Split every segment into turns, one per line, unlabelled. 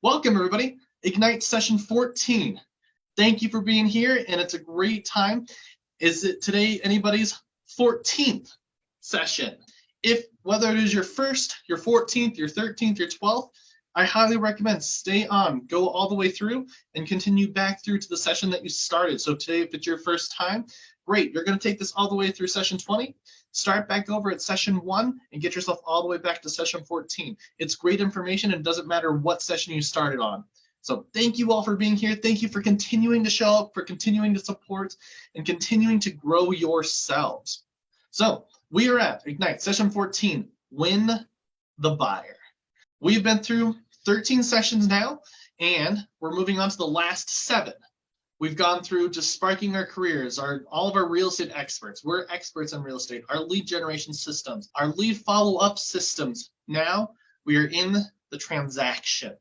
Welcome, everybody. Ignite session 14. Thank you for being here, and it's a great time. Is it today anybody's 14th session? If whether it is your first, your 14th, your 13th, your 12th, I highly recommend stay on, go all the way through, and continue back through to the session that you started. So today, if it's your first time, great. You're going to take this all the way through session 20. Start back over at session 1 and get yourself all the way back to session 14. It's great information, and it doesn't matter what session you started on. So thank you all for being here. Thank you for continuing to show up, for continuing to support, and continuing to grow yourselves. So we are at Ignite session 14, Win the Buyer. We've been through 13 sessions now, and we're moving on to the last 7. We've gone through just sparking our careers, all of our real estate experts. We're experts in real estate, our lead generation systems, our lead follow-up systems. Now we are in the transaction.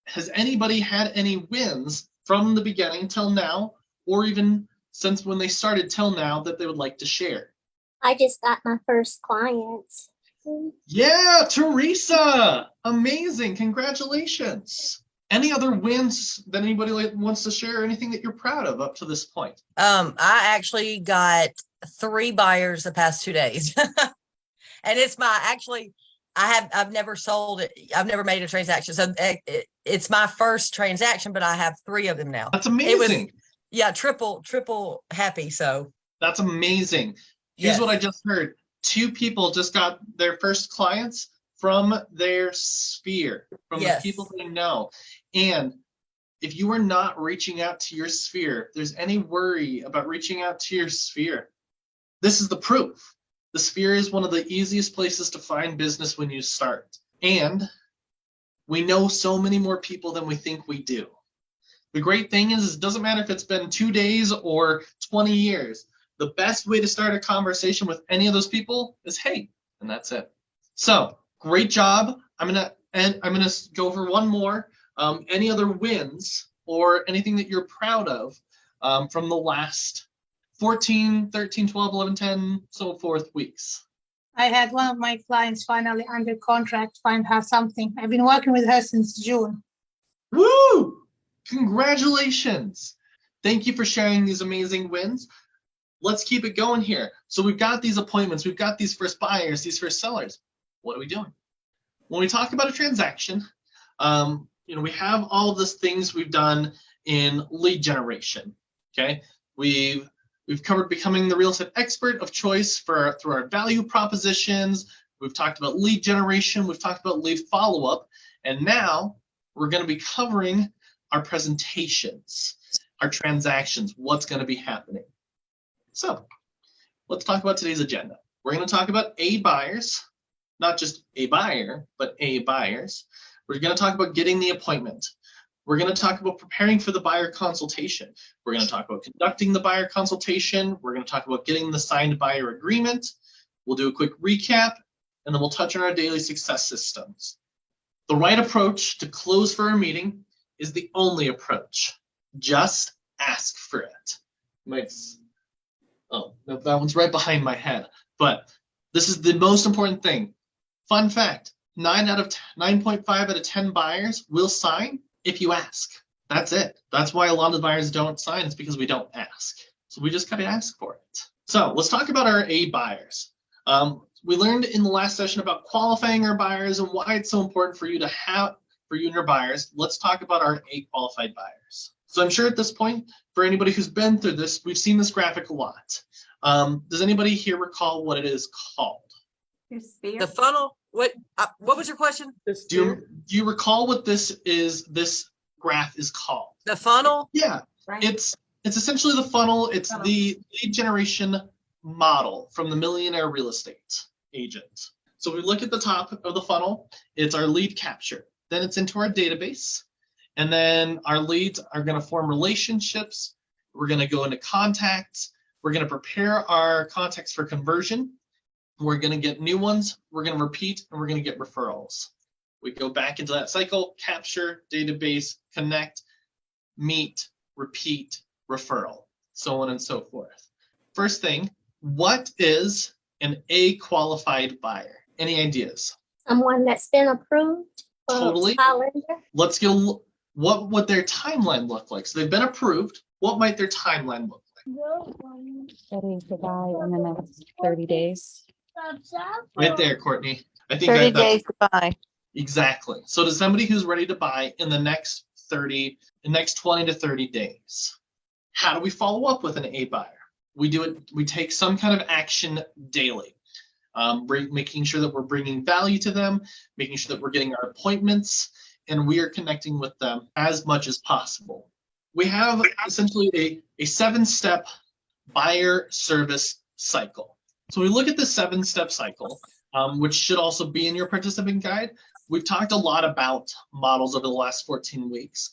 Has anybody had any wins from the beginning till now, or even since when they started till now, that they would like to share?
I just got my first clients.
Yeah, Teresa, amazing, congratulations. Any other wins that anybody wants to share? Anything that you're proud of up to this point?
I actually got 3 buyers the past 2 days. And it's I've never sold it. I've never made a transaction. So it's my first transaction, but I have 3 of them now.
That's amazing.
Triple happy. So
that's amazing. Here's what I just heard. 2 people just got their first clients from their sphere, from the people they know. And if you are not reaching out to your sphere, if there's any worry about reaching out to your sphere, this is the proof. The sphere is one of the easiest places to find business when you start. And we know so many more people than we think we do. The great thing is it doesn't matter if it's been 2 days or 20 years. The best way to start a conversation with any of those people is, hey, and that's it. So great job. I'm gonna go over one more. Any other wins or anything that you're proud of from the last 14, 13, 12, 11, 10, so forth weeks?
I had one of my clients finally under contract, find her something. I've been working with her since June.
Woo! Congratulations. Thank you for sharing these amazing wins. Let's keep it going here. So we've got these appointments, we've got these first buyers, these first sellers. What are we doing? When we talk about a transaction, we have all of these things we've done in lead generation. Okay, we've covered becoming the real estate expert of choice through our value propositions. We've talked about lead generation. We've talked about lead follow-up, and now we're going to be covering our presentations, our transactions, what's going to be happening. So let's talk about today's agenda. We're going to talk about A buyers, not just a buyer, but A buyers. We're going to talk about getting the appointment. We're going to talk about preparing for the buyer consultation. We're going to talk about conducting the buyer consultation. We're going to talk about getting the signed buyer agreement. We'll do a quick recap, and then we'll touch on our daily success systems. The right approach to close for a meeting is the only approach. Just ask for it. Oh, no, that one's right behind my head. But this is the most important thing. Fun fact, 9.5 out of 10 buyers will sign if you ask. That's it. That's why a lot of buyers don't sign. It's because we don't ask. So we just got to ask for it. So let's talk about our A buyers. We learned in the last session about qualifying our buyers and why it's so important for you and your buyers. Let's talk about our A qualified buyers. So I'm sure at this point, for anybody who's been through this, we've seen this graphic a lot. Does anybody here recall what it is called?
The funnel. What was your question?
Do you recall what this graph is called?
The funnel?
Yeah, right. It's essentially the funnel. It's the lead generation model from the Millionaire Real Estate Agent. So we look at the top of the funnel, it's our lead capture. Then it's into our database. And then our leads are going to form relationships. We're going to go into contacts. We're going to prepare our contacts for conversion. We're going to get new ones. We're going to repeat, and we're going to get referrals. We go back into that cycle: capture, database, connect, meet, repeat, referral, so on and so forth. First thing, what is an A qualified buyer? Any ideas?
Someone that's been approved.
Totally.
Calendar.
Let's go. What would their timeline look like? So they've been approved. What might their timeline look like?
Ready to buy in the next 30 days.
Right there, Courtney. I think
30
that's
days to buy.
exactly. So to somebody who's ready to buy in the next 20 to 30 days, how do we follow up with an A buyer? We do it. We take some kind of action daily, making sure that we're bringing value to them, making sure that we're getting our appointments, and we are connecting with them as much as possible. We have essentially a 7-step buyer service cycle. So we look at the 7-step cycle, which should also be in your participant guide. We've talked a lot about models over the last 14 weeks.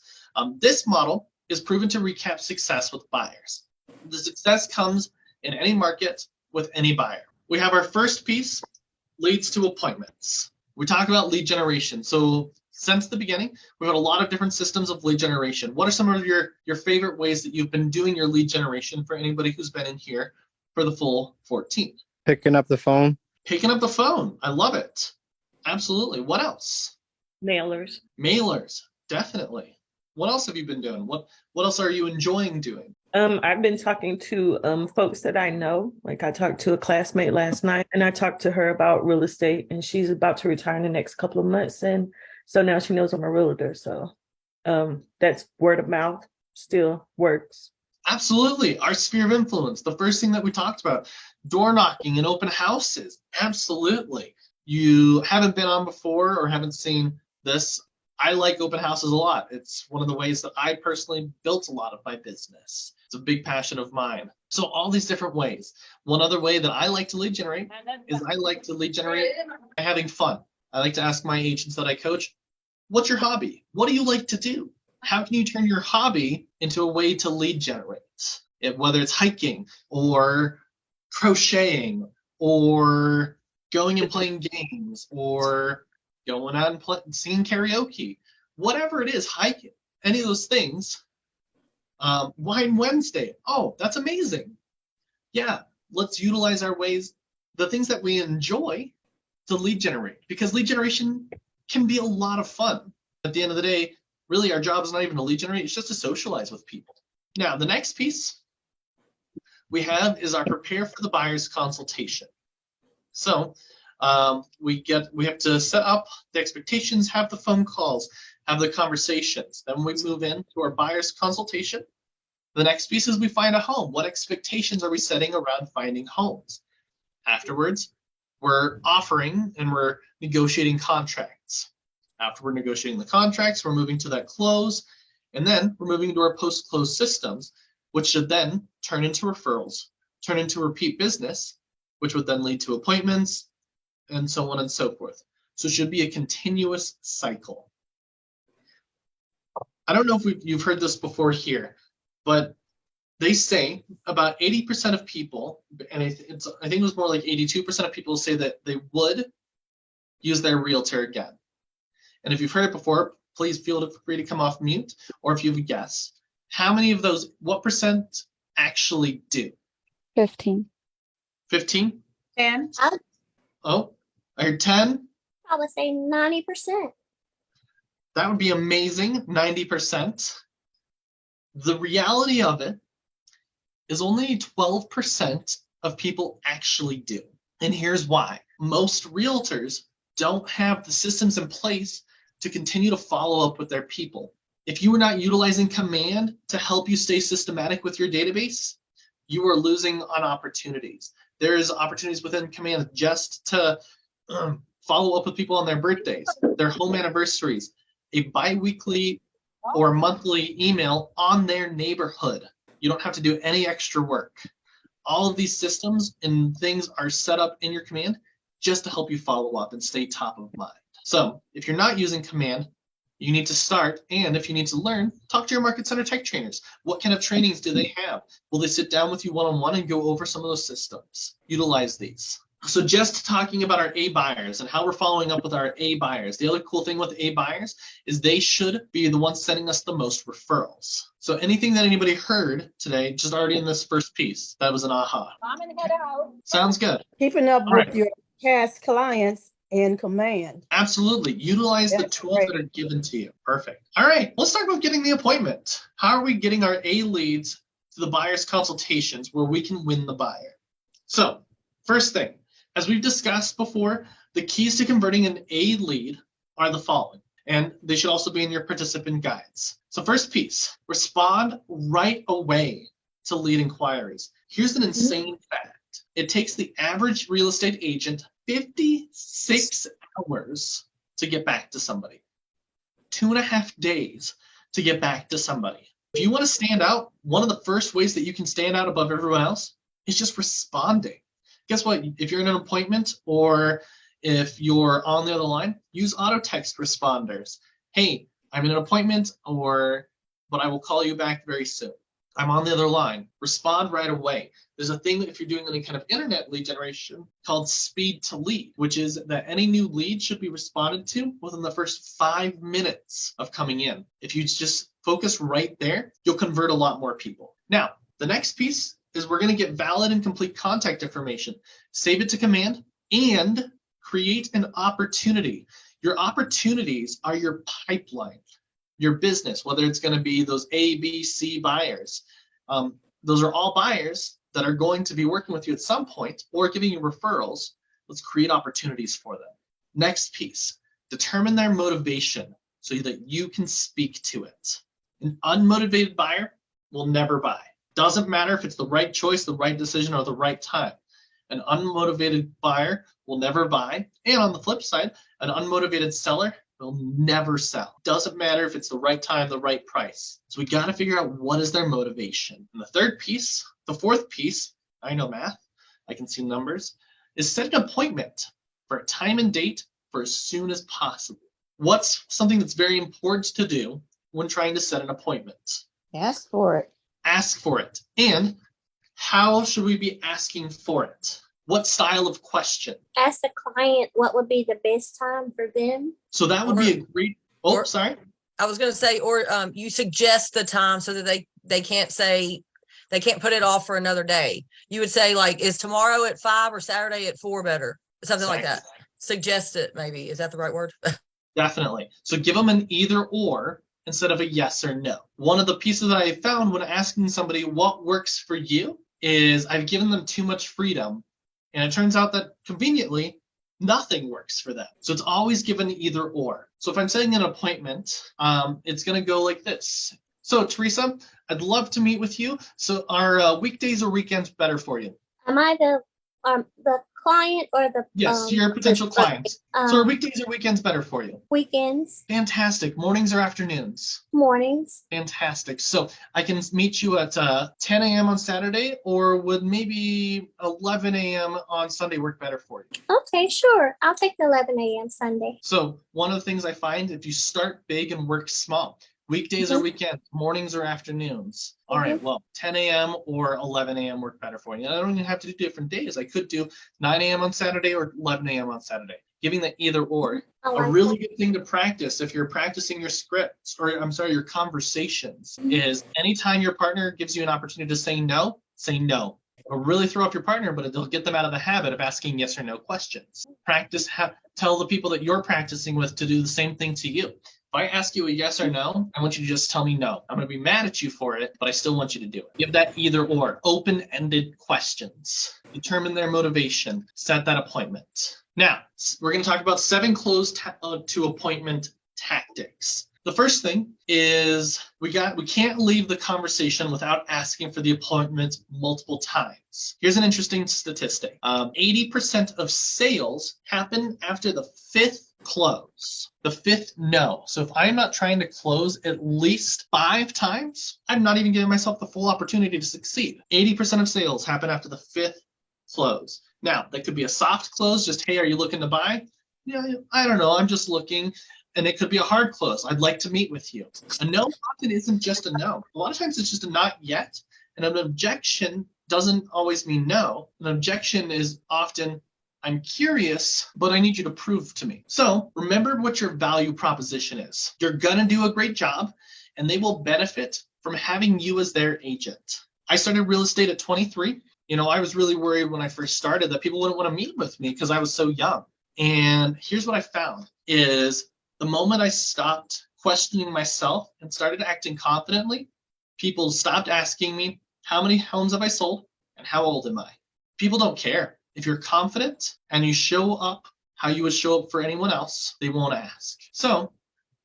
This model is proven to recap success with buyers. The success comes in any market with any buyer. We have our first piece, leads to appointments. We talk about lead generation. So since the beginning, we've had a lot of different systems of lead generation. What are some of your favorite ways that you've been doing your lead generation for anybody who's been in here for the full 14?
Picking up the phone.
Picking up the phone. I love it. Absolutely. What else?
Mailers.
Mailers. Definitely. What else have you been doing? What else are you enjoying doing?
I've been talking to folks that I know. Like I talked to a classmate last night and I talked to her about real estate and she's about to retire in the next couple of months. And so now she knows I'm a realtor. So that's word of mouth still works.
Absolutely. Our sphere of influence. The first thing that we talked about, door knocking and open houses. Absolutely. You haven't been on before or haven't seen this. I like open houses a lot. It's one of the ways that I personally built a lot of my business. It's a big passion of mine. So all these different ways. One other way that I like to lead generate is I like to lead generate by having fun. I like to ask my agents that I coach, what's your hobby? What do you like to do? How can you turn your hobby into a way to lead generate? Whether it's hiking or crocheting or going and playing games or going out and singing karaoke, whatever it is, hiking, any of those things. Wine Wednesday. Oh, that's amazing. Yeah, let's utilize our ways, the things that we enjoy to lead generate, because lead generation can be a lot of fun. At the end of the day, really our job is not even to lead generate, it's just to socialize with people. Now, the next piece we have is our prepare for the buyer's consultation. So we have to set up the expectations, have the phone calls, have the conversations. Then we move into our buyer's consultation. The next piece is we find a home. What expectations are we setting around finding homes? Afterwards, we're offering and we're negotiating contracts. After we're negotiating the contracts, we're moving to that close. And then we're moving to our post-close systems, which should then turn into referrals, turn into repeat business, which would then lead to appointments, and so on and so forth. So it should be a continuous cycle. I don't know if you've heard this before here, but they say about 80% of people, and I think it was more like 82% of people say that they would use their realtor again. And if you've heard it before, please feel free to come off mute, or if you have a guess, how many of those, what percent actually do?
15.
15?
And
Oh, I heard 10.
I would say 90%.
That would be amazing, 90%. The reality of it is only 12% of people actually do. And here's why. Most realtors don't have the systems in place to continue to follow up with their people. If you are not utilizing Command to help you stay systematic with your database, you are losing on opportunities. There's opportunities within Command just to follow up with people on their birthdays, their home anniversaries, a bi-weekly or monthly email on their neighborhood. You don't have to do any extra work. All of these systems and things are set up in your Command just to help you follow up and stay top of mind. So if you're not using Command, you need to start, and if you need to learn, talk to your Market Center tech trainers. What kind of trainings do they have? Will they sit down with you one-on-one and go over some of those systems? Utilize these. So just talking about our A buyers and how we're following up with our A buyers. The other cool thing with A buyers is they should be the ones sending us the most referrals. So anything that anybody heard today, just already in this first piece, that was an aha. Sounds good.
Keeping up
All
with
right.
your past clients
in command.
Absolutely. Utilize the
That's
tools
great.
that are given to you. Perfect. All right. Let's talk about getting the appointment. How are we getting our A leads to the buyer's consultations where we can win the buyer? So, first thing, as we've discussed before, the keys to converting an A lead are the following, and they should also be in your participant guides. So, first piece, respond right away to lead inquiries. Here's an insane fact. It takes the average real estate agent 56 hours to get back to somebody. 2.5 days to get back to somebody. If you want to stand out, one of the first ways that you can stand out above everyone else is just responding. Guess what? If you're in an appointment or if you're on the other line, use auto text responders. Hey, I'm in an appointment, but I will call you back very soon. I'm on the other line. Respond right away. There's a thing that if you're doing any kind of internet lead generation called speed to lead, which is that any new lead should be responded to within the first 5 minutes of coming in. If you just focus right there, you'll convert a lot more people. Now, the next piece is we're going to get valid and complete contact information. Save it to command and create an opportunity. Your opportunities are your pipeline, your business, whether it's going to be those A, B, C buyers. Those are all buyers that are going to be working with you at some point or giving you referrals. Let's create opportunities for them. Next piece, determine their motivation so that you can speak to it. An unmotivated buyer will never buy. Doesn't matter if it's the right choice, the right decision, or the right time. An unmotivated buyer will never buy. And on the flip side, an unmotivated seller will never sell. Doesn't matter if it's the right time, the right price. So we got to figure out what is their motivation. And the fourth piece, I know math, I can see numbers, is set an appointment for a time and date for as soon as possible. What's something that's very important to do when trying to set an appointment?
Ask for it.
Ask for it. And how should we be asking for it? What style of question?
Ask the client what would be the best time for them.
So that would be a great,
or-
sorry.
I was going to say, or you suggest the time so that they can't say, they can't put it off for another day. You would say like, is tomorrow at 5 or Saturday at 4 better? Something like that. Suggest it maybe. Is that the right word?
Definitely. So give them an either or instead of a yes or no. One of the pieces that I found when asking somebody what works for you is I've given them too much freedom. And it turns out that conveniently, nothing works for them. So it's always given either or. So if I'm setting an appointment, it's going to go like this. So Teresa, I'd love to meet with you. So are weekdays or weekends better for you?
Am I the client or the
Yes, your potential clients. So are weekdays or weekends better for you?
weekends,
Fantastic. Mornings or afternoons?
mornings?
Fantastic. So I can meet you at 10 a.m. on Saturday, or would maybe 11 a.m. on Sunday work better for you?
Okay, sure. I'll take the 11 a.m. Sunday.
So one of the things I find, if you start big and work small, weekdays or weekends, mornings or afternoons. All right, well, 10 a.m. or 11 a.m. work better for you. And I don't even have to do different days. I could do 9 a.m. on Saturday or 11 a.m. on Saturday, giving the either or.
I
A
like
really
that.
good thing to practice if you're practicing your scripts, or I'm sorry, your conversations, is anytime your partner gives you an opportunity to say no, say no. It'll really throw off your partner, but it'll get them out of the habit of asking yes or no questions. Practice, tell the people that you're practicing with to do the same thing to you. If I ask you a yes or no, I want you to just tell me no. I'm going to be mad at you for it, but I still want you to do it. Give that either or, open-ended questions. Determine their motivation. Set that appointment. Now, we're going to talk about 7 close to appointment tactics. The first thing is we can't leave the conversation without asking for the appointment multiple times. Here's an interesting statistic. 80% of sales happen after the 5th close, the 5th no. So if I'm not trying to close at least 5 times, I'm not even giving myself the full opportunity to succeed. 80% of sales happen after the 5th close. Now, that could be a soft close, just, hey, are you looking to buy? Yeah, I don't know, I'm just looking. And it could be a hard close. I'd like to meet with you. A no often isn't just a no. A lot of times it's just a not yet. And an objection doesn't always mean no. An objection is often, I'm curious, but I need you to prove to me. So remember what your value proposition is. You're gonna do a great job and they will benefit from having you as their agent. I started real estate at 23. I was really worried when I first started that people wouldn't want to meet with me because I was so young. And here's what I found is the moment I stopped questioning myself and started acting confidently, people stopped asking me, how many homes have I sold and how old am I? People don't care. If you're confident and you show up how you would show up for anyone else, they won't ask. So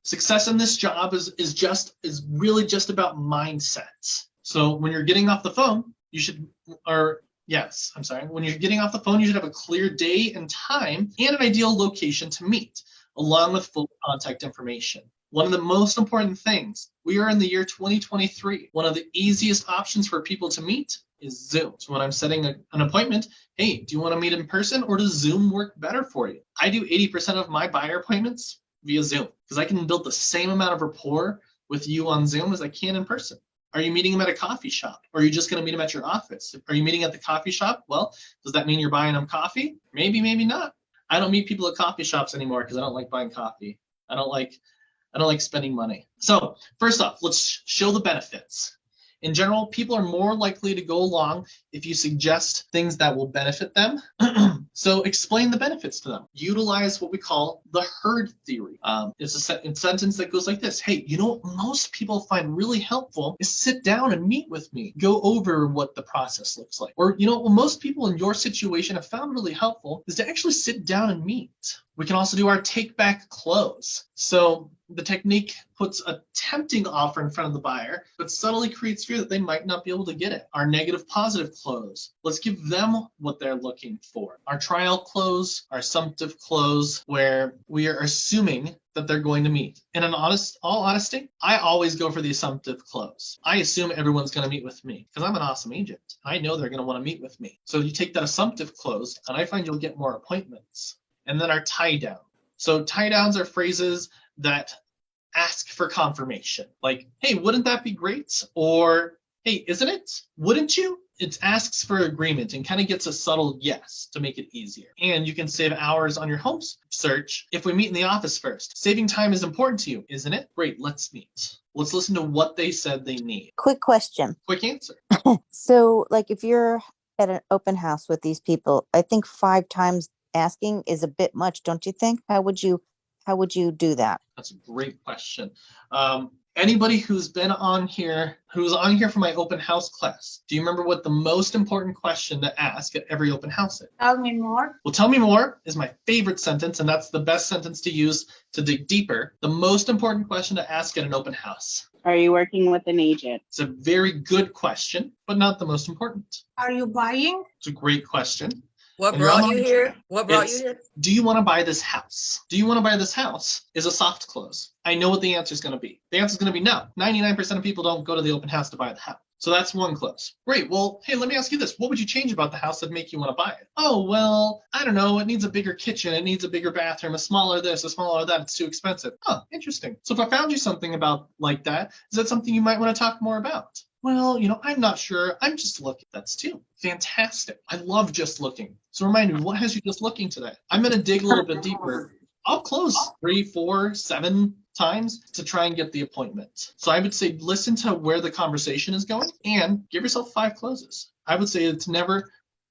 success in this job is really just about mindset. So when you're getting off the phone, when you're getting off the phone, you should have a clear day and time and an ideal location to meet, along with full contact information. One of the most important things, we are in the year 2023. One of the easiest options for people to meet is Zoom. So when I'm setting an appointment, hey, do you want to meet in person or does Zoom work better for you? I do 80% of my buyer appointments via Zoom because I can build the same amount of rapport with you on Zoom as I can in person. Are you meeting them at a coffee shop? Or are you just going to meet them at your office? Are you meeting at the coffee shop? Well, does that mean you're buying them coffee? Maybe, maybe not. I don't meet people at coffee shops anymore because I don't like buying coffee. I don't like spending money. So first off, let's show the benefits. In general, people are more likely to go along if you suggest things that will benefit them. So explain the benefits to them. Utilize what we call the herd theory. It's a sentence that goes like this. Hey, you know what most people find really helpful is sit down and meet with me. Go over what the process looks like. Or, you know what most people in your situation have found really helpful is to actually sit down and meet. We can also do our take back close. So the technique puts a tempting offer in front of the buyer, but subtly creates fear that they might not be able to get it. Our negative positive close. Let's give them what they're looking for. Our trial close, our assumptive close, where we are assuming that they're going to meet. And in all honesty, I always go for the assumptive close. I assume everyone's going to meet with me because I'm an awesome agent. I know they're going to want to meet with me. So you take that assumptive close, and I find you'll get more appointments. And then our tie down. So tie downs are phrases that ask for confirmation. Like, hey, wouldn't that be great? Or, hey, isn't it? Wouldn't you? It asks for agreement and kind of gets a subtle yes to make it easier. And you can save hours on your home search if we meet in the office first. Saving time is important to you, isn't it? Great, let's meet. Let's listen to what they said they need.
Quick question.
Quick answer.
So, like, if you're at an open house with these people, I think 5 times asking is a bit much, don't you think? How would you do that?
That's a great question. Anybody who's on here for my open house class, do you remember what the most important question to ask at every open house is?
Tell me more.
Well, tell me more is my favorite sentence, and that's the best sentence to use to dig deeper. The most important question to ask at an open house.
Are you working with an agent?
It's a very good question, but not the most important.
Are you buying?
It's a great question.
What
And
brought
you're
you
on-
here? What brought
It's-
you here?
Do you want to buy this house? Do you want to buy this house is a soft close. I know what the answer is going to be. The answer is going to be no. 99% of people don't go to the open house to buy the house. So that's one close. Great. Well, hey, let me ask you this. What would you change about the house that make you want to buy it? Oh, well, I don't know. It needs a bigger kitchen. It needs a bigger bathroom, a smaller this, a smaller that. It's too expensive. Huh, interesting. So if I found you something about like that, is that something you might want to talk more about? Well, I'm not sure. I'm just looking. That's too fantastic. I love just looking. So remind me, what has you just looking today? I'm going to dig a little bit deeper. I'll close 3, 4, 7 times to try and get the appointment. So I would say listen to where the conversation is going and give yourself 5 closes. I would say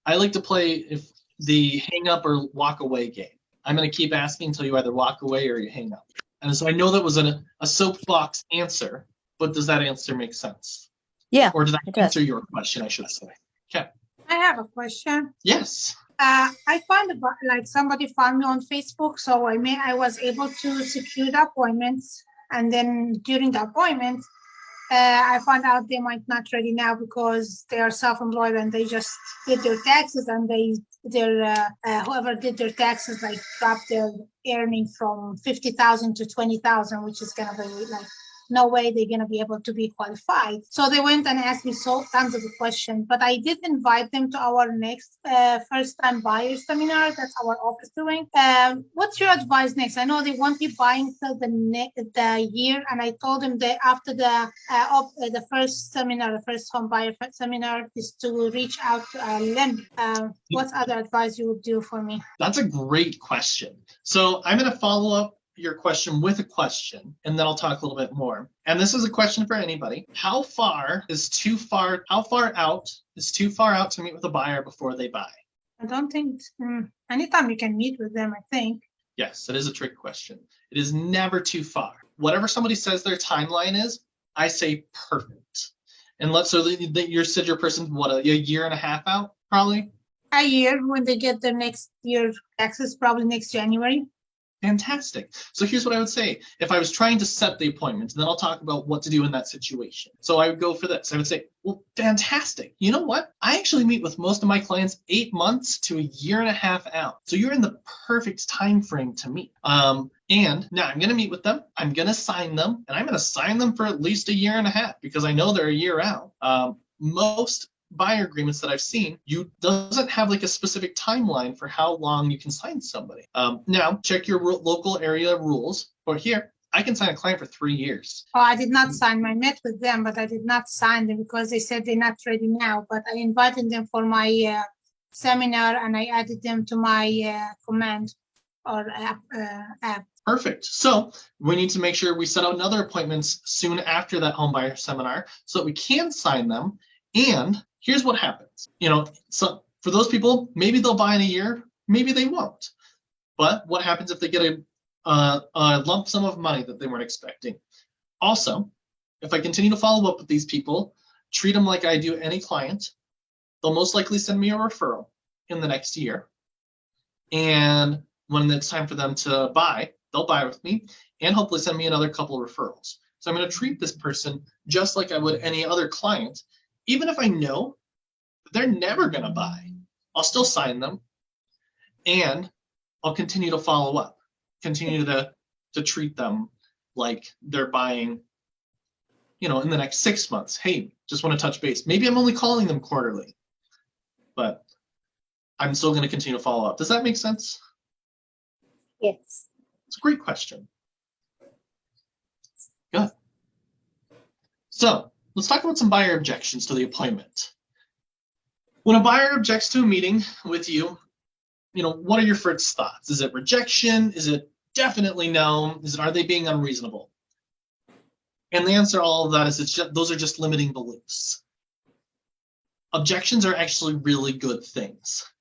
I like to play if the hang up or walk away game. I'm going to keep asking until you either walk away or you hang up. And so I know that was a soapbox answer, but does that answer make sense?
Yeah.
Or did I
it does.
answer your question, I should say? Okay.
I have a question.
Yes.
I found somebody found me on Facebook, so I was able to secure the appointments, and then during the appointment, I found out they might not ready now because they are self-employed and they just did their taxes, and whoever did their taxes dropped their earning from 50,000 to 20,000, which is gonna be no way they're going to be able to be qualified. So they went and asked me tons of questions, but I did invite them to our next first-time buyer seminar. That's our office doing. What's your advice next? I know they won't be buying till the year, and I told them that after the first seminar, the first home buyer seminar, is to reach out to a lender. What's other advice you would do for me?
That's a great question. So I'm going to follow up your question with a question, and then I'll talk a little bit more. And this is a question for anybody. How far out is too far out to meet with a buyer before they buy?
I don't think, anytime you can meet with them, I think.
Yes, it is a trick question. It is never too far. Whatever somebody says their timeline is, I say perfect. And let's so that you said your person, what, a year and a half out, probably?
A year when they get their next year taxes, probably next January.
Fantastic. So here's what I would say. If I was trying to set the appointment, and then I'll talk about what to do in that situation. So I would go for this. I would say, well, fantastic. You know what? I actually meet with most of my clients 8 months to a year and a half out. So you're in the perfect time frame to meet. And now I'm going to meet with them. I'm going to sign them, and I'm going to sign them for at least a year and a half because I know they're a year out. Most buyer agreements that I've seen, you doesn't have like a specific timeline for how long you can sign somebody. Now check your local area rules. Or here, I can sign a client for 3 years.
Oh, I did not sign. I met with them, but I did not sign them because they said they're not ready now. But I invited them for my seminar, and I added them to my command or app.
Perfect. So we need to make sure we set out another appointments soon after that home buyer seminar so that we can sign them. And here's what happens. So for those people, maybe they'll buy in a year, maybe they won't. But what happens if they get a lump sum of money that they weren't expecting? Also, if I continue to follow up with these people, treat them like I do any client, they'll most likely send me a referral in the next year. And when it's time for them to buy, they'll buy with me and hopefully send me another couple of referrals. So I'm going to treat this person just like I would any other client. Even if I know that they're never going to buy, I'll still sign them and I'll continue to follow up, continue to treat them like they're buying, in the next 6 months. Hey, just want to touch base. Maybe I'm only calling them quarterly, but I'm still going to continue to follow up. Does that make sense?
Yes.
It's a great question. Good. So let's talk about some buyer objections to the appointment. When a buyer objects to a meeting with you, what are your first thoughts? Is it rejection? Is it definitely no? Are they being unreasonable? And the answer to all of that is those are just limiting beliefs. Objections are actually really good things.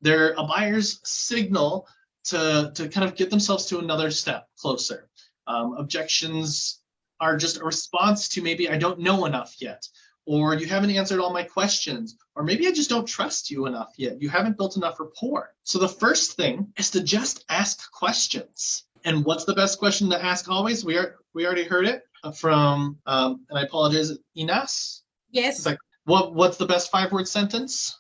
They're a buyer's signal to kind of get themselves to another step closer. Objections are just a response to maybe I don't know enough yet, or you haven't answered all my questions, or maybe I just don't trust you enough yet. You haven't built enough rapport. So the first thing is to just ask questions. And what's the best question to ask always? We already heard it from, and I apologize, Ines?
Yes.
What's the best 5-word sentence?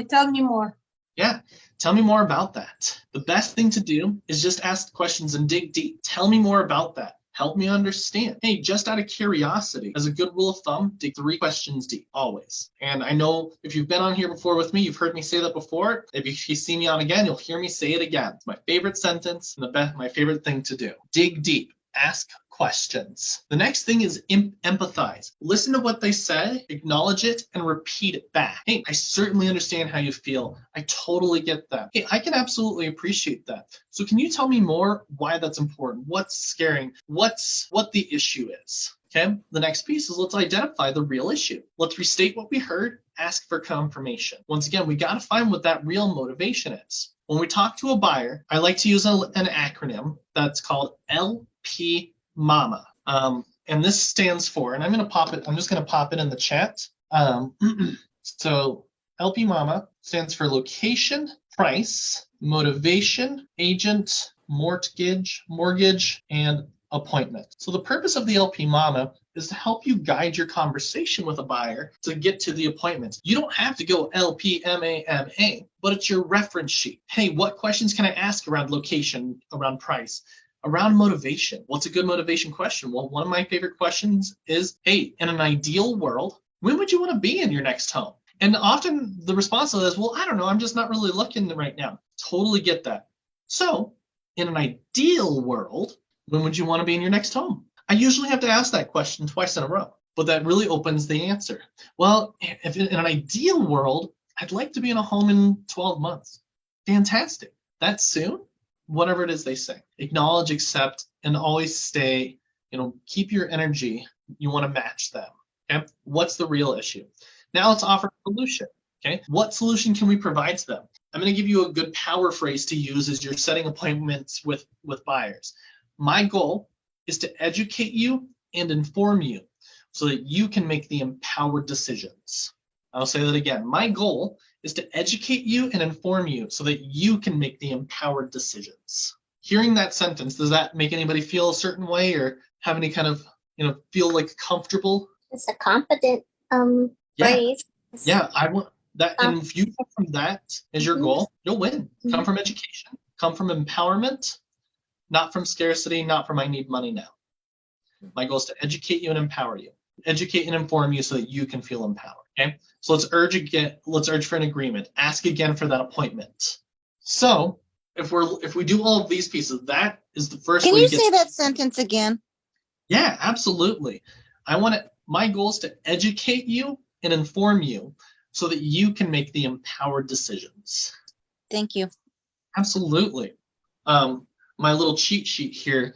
Tell me more.
Yeah, tell me more about that. The best thing to do is just ask questions and dig deep. Tell me more about that. Help me understand. Hey, just out of curiosity, as a good rule of thumb, dig 3 questions deep, always. And I know if you've been on here before with me, you've heard me say that before. If you see me on again, you'll hear me say it again. It's my favorite sentence and my favorite thing to do. Dig deep. Ask questions. The next thing is empathize. Listen to what they say, acknowledge it, and repeat it back. Hey, I certainly understand how you feel. I totally get that. Hey, I can absolutely appreciate that. So can you tell me more why that's important? What's scaring? What the issue is? Okay, the next piece is let's identify the real issue. Let's restate what we heard, ask for confirmation. Once again, we got to find what that real motivation is. When we talk to a buyer, I like to use an acronym that's called LP Mama. And this stands for, and I'm just going to pop it in the chat. So LP Mama stands for location, price, motivation, agent, mortgage, and appointment. So the purpose of the LP Mama is to help you guide your conversation with a buyer to get to the appointment. You don't have to go LPMAMA, but it's your reference sheet. Hey, what questions can I ask around location, around price, around motivation? What's a good motivation question? Well, one of my favorite questions is, hey, in an ideal world, when would you want to be in your next home? And often the response is, well, I don't know, I'm just not really looking right now. Totally get that. So in an ideal world, when would you want to be in your next home? I usually have to ask that question twice in a row, but that really opens the answer. Well, if in an ideal world, I'd like to be in a home in 12 months. Fantastic. That's soon? Whatever it is they say. Acknowledge, accept, and always stay, keep your energy. You want to match them. Okay? What's the real issue? Now let's offer a solution. Okay, what solution can we provide to them? I'm going to give you a good power phrase to use as you're setting appointments with buyers. My goal is to educate you and inform you so that you can make the empowered decisions. I'll say that again. My goal is to educate you and inform you so that you can make the empowered decisions. Hearing that sentence, does that make anybody feel a certain way or have any kind of, feel like comfortable?
It's a confident
Yeah.
phrase.
Yeah, I want that. And if you come from that as your goal, you'll win. Come from education, come from empowerment, not from scarcity, not from I need money now. My goal is to educate you and empower you, educate and inform you so that you can feel empowered. Okay, so let's urge again. Let's urge for an agreement. Ask again for that appointment. So if we do all of these pieces, that is the first.
Can
way
you
to get
say that sentence again?
Yeah, absolutely. My goal is to educate you and inform you so that you can make the empowered decisions.
Thank you.
Absolutely. My little cheat sheet here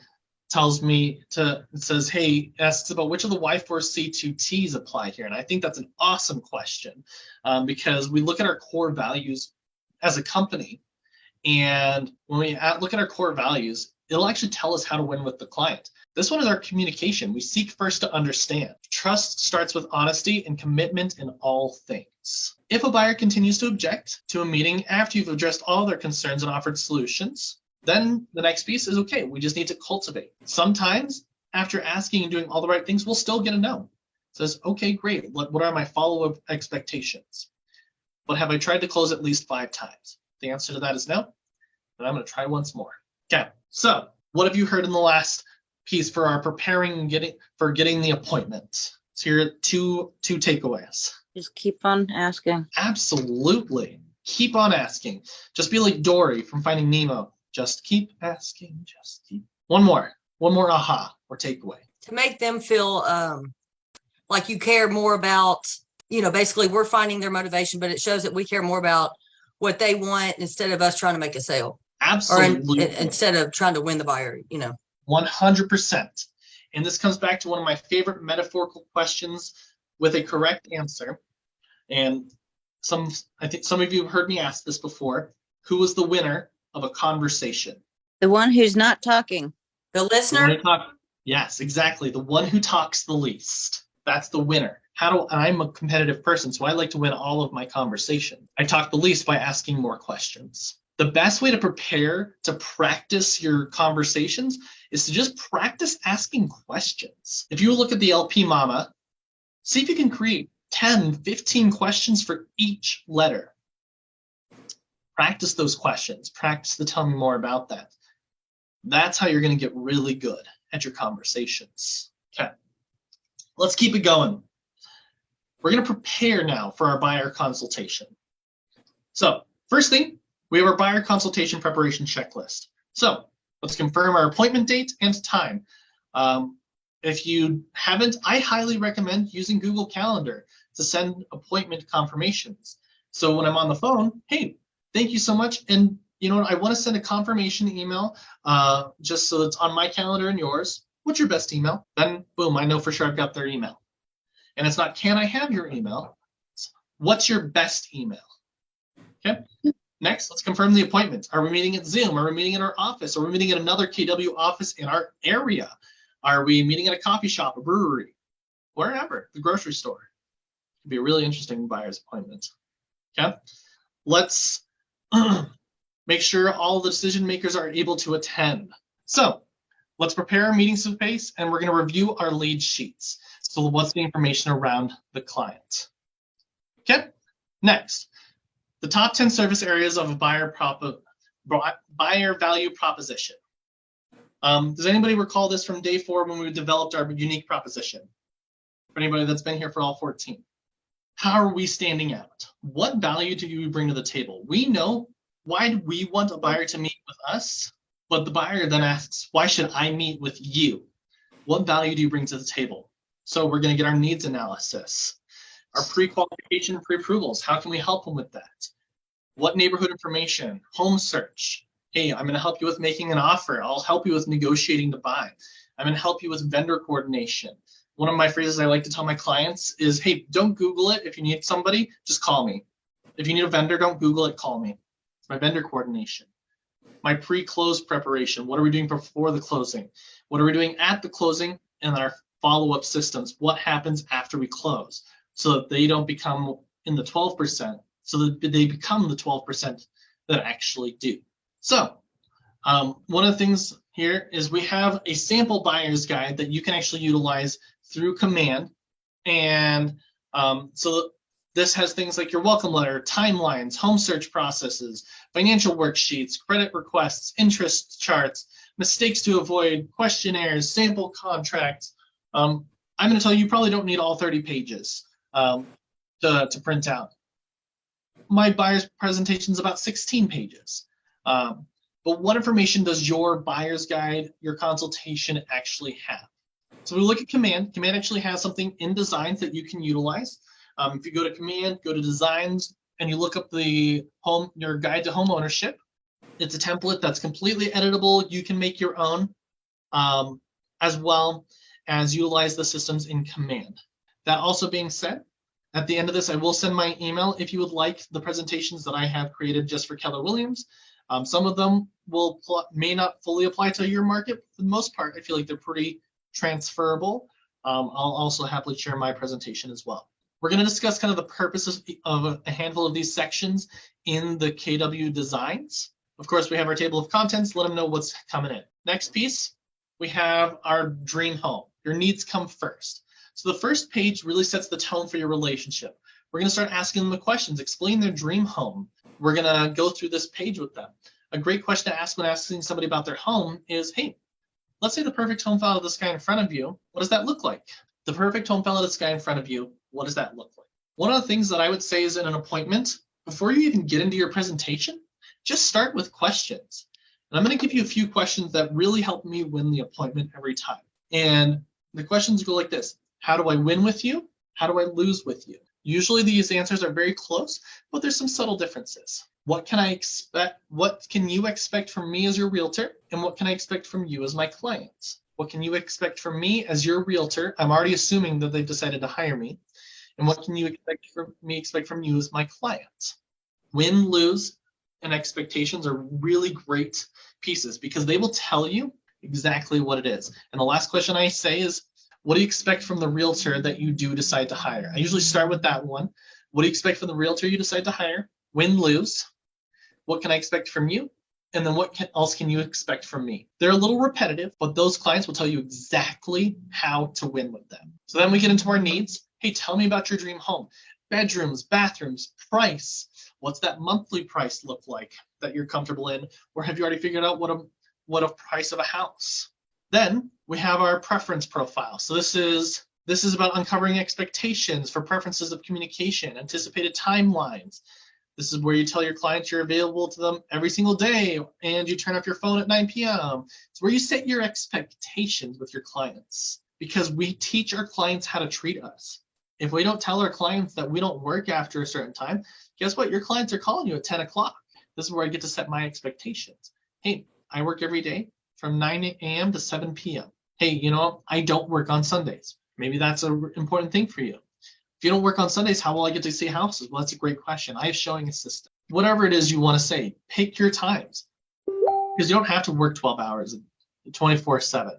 tells me it says, hey, asks about which of the Y4C2Ts apply here. And I think that's an awesome question because we look at our core values as a company. And when we look at our core values, it'll actually tell us how to win with the client. This one is our communication. We seek first to understand. Trust starts with honesty and commitment in all things. If a buyer continues to object to a meeting after you've addressed all their concerns and offered solutions, then the next piece is okay. We just need to cultivate. Sometimes after asking and doing all the right things, we'll still get a no. It says, okay, great. What are my follow-up expectations? But have I tried to close at least 5 times? The answer to that is no. Then I'm going to try once more. Okay. So what have you heard in the last piece for our preparing and getting the appointment? So here are two takeaways.
Just keep on asking.
Absolutely. Keep on asking. Just be like Dory from Finding Nemo. Just keep asking. Just keep. One more aha or takeaway.
To make them feel like you care more about, basically we're finding their motivation, but it shows that we care more about what they want instead of us trying to make a sale.
Absolutely.
Or instead of trying to win the buyer,
100%. And this comes back to one of my favorite metaphorical questions with a correct answer. And I think some of you have heard me ask this before. Who was the winner of a conversation?
The one who's not talking.
The
The one
listener.
who yes, exactly. The one who talks the least. That's the winner. I'm a competitive person, so I like to win all of my conversation. I talk the least by asking more questions. The best way to prepare to practice your conversations is to just practice asking questions. If you look at the LP Mama, see if you can create 10, 15 questions for each letter. Practice those questions. Practice the tell me more about that. That's how you're going to get really good at your conversations. Okay, let's keep it going. We're going to prepare now for our buyer consultation. So first thing, we have our buyer consultation preparation checklist. So let's confirm our appointment date and time. If you haven't, I highly recommend using Google Calendar to send appointment confirmations. So when I'm on the phone, hey, thank you so much. And you know what, I want to send a confirmation email just so it's on my calendar and yours. What's your best email? Then boom, I know for sure I've got their email. And it's not, can I have your email? It's, what's your best email? Okay. Next, let's confirm the appointment. Are we meeting at Zoom? Are we meeting in our office? Are we meeting at another KW office in our area? Are we meeting at a coffee shop, a brewery, wherever, the grocery store? It'd be a really interesting buyer's appointment. Okay. Let's make sure all the decision makers are able to attend. So let's prepare our meeting space and we're going to review our lead sheets. So what's the information around the client? Okay. Next, the top 10 service areas of a buyer value proposition. Does anybody recall this from day 4 when we developed our unique proposition? For anybody that's been here for all 14. How are we standing out? What value do you bring to the table? We know why do we want a buyer to meet with us, but the buyer then asks, why should I meet with you? What value do you bring to the table? So we're going to get our needs analysis, our pre-qualification, pre-approvals. How can we help them with that? What neighborhood information, home search. Hey, I'm going to help you with making an offer. I'll help you with negotiating to buy. I'm going to help you with vendor coordination. One of my phrases I like to tell my clients is, hey, don't Google it. If you need somebody, just call me. If you need a vendor, don't Google it, call me. It's my vendor coordination. My pre-close preparation. What are we doing before the closing? What are we doing at the closing? And our follow-up systems. What happens after we close so that they don't become in the 12%, so that they become the 12% that actually do. So one of the things here is we have a sample buyer's guide that you can actually utilize through Command. And so this has things like your welcome letter, timelines, home search processes, financial worksheets, credit requests, interest charts, mistakes to avoid, questionnaires, sample contracts. I'm going to tell you, you probably don't need all 30 pages to print out. My buyer's presentation is about 16 pages. But what information does your buyer's guide, your consultation actually have? So we look at Command. Command actually has something in Designs that you can utilize. If you go to Command, go to Designs, and you look up your guide to home ownership, it's a template that's completely editable. You can make your own, as well as utilize the systems in Command. That also being said, at the end of this, I will send my email if you would like the presentations that I have created just for Keller Williams. Some of them may not fully apply to your market. For the most part, I feel like they're pretty transferable. I'll also happily share my presentation as well. We're going to discuss kind of the purposes of a handful of these sections in the KW Designs. Of course, we have our table of contents. Let them know what's coming in. Next piece, we have our dream home. Your needs come first. So the first page really sets the tone for your relationship. We're going to start asking them the questions, explain their dream home. We're going to go through this page with them. A great question to ask when asking somebody about their home is, hey, let's say the perfect home fell out of the sky in front of you. What does that look like? The perfect home fell out of the sky in front of you. What does that look like? One of the things that I would say is in an appointment, before you even get into your presentation, just start with questions. And I'm going to give you a few questions that really help me win the appointment every time. And the questions go like this. How do I win with you? How do I lose with you? Usually these answers are very close, but there's some subtle differences. What can I expect? What can you expect from me as your realtor? And what can I expect from you as my client? What can you expect from me as your realtor? I'm already assuming that they've decided to hire me. And what can you expect from you as my client? Win, lose, and expectations are really great pieces because they will tell you exactly what it is. And the last question I say is, what do you expect from the realtor that you do decide to hire? I usually start with that one. What do you expect from the realtor you decide to hire? Win, lose. What can I expect from you? And then what else can you expect from me? They're a little repetitive, but those clients will tell you exactly how to win with them. So then we get into our needs. Hey, tell me about your dream home. Bedrooms, bathrooms, price. What's that monthly price look like that you're comfortable in? Or have you already figured out what a price of a house? Then we have our preference profile. So this is about uncovering expectations for preferences of communication, anticipated timelines. This is where you tell your clients you're available to them every single day and you turn off your phone at 9 p.m. It's where you set your expectations with your clients because we teach our clients how to treat us. If we don't tell our clients that we don't work after a certain time, guess what? Your clients are calling you at 10 o'clock. This is where I get to set my expectations. Hey, I work every day from 9 a.m. to 7 p.m. Hey, you know, I don't work on Sundays. Maybe that's an important thing for you. If you don't work on Sundays, how will I get to see houses? Well, that's a great question. I have showing assistant. Whatever it is you want to say, pick your times. Because you don't have to work 12 hours 24/7.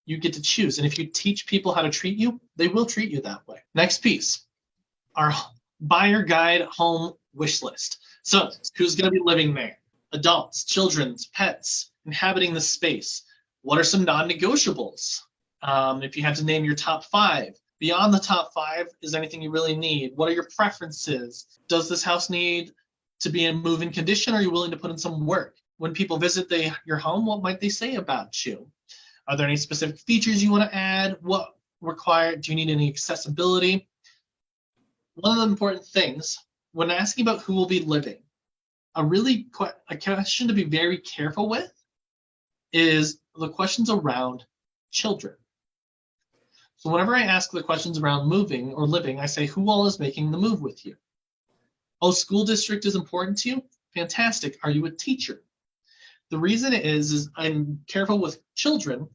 You get to choose. And if you teach people how to treat you, they will treat you that way. Next piece, our buyer guide home wish list. So who's going to be living there? Adults, children, pets, inhabiting the space. What are some non-negotiables? If you had to name your top 5. Beyond the top 5, is anything you really need? What are your preferences? Does this house need to be in move-in condition? Or are you willing to put in some work? When people visit your home, what might they say about you? Are there any specific features you want to add? What required? Do you need any accessibility? One of the important things when asking about who will be living, a question to be very careful with is the questions around children. So whenever I ask the questions around moving or living, I say, who all is making the move with you? Oh, school district is important to you? Fantastic. Are you a teacher? The reason is I'm careful with children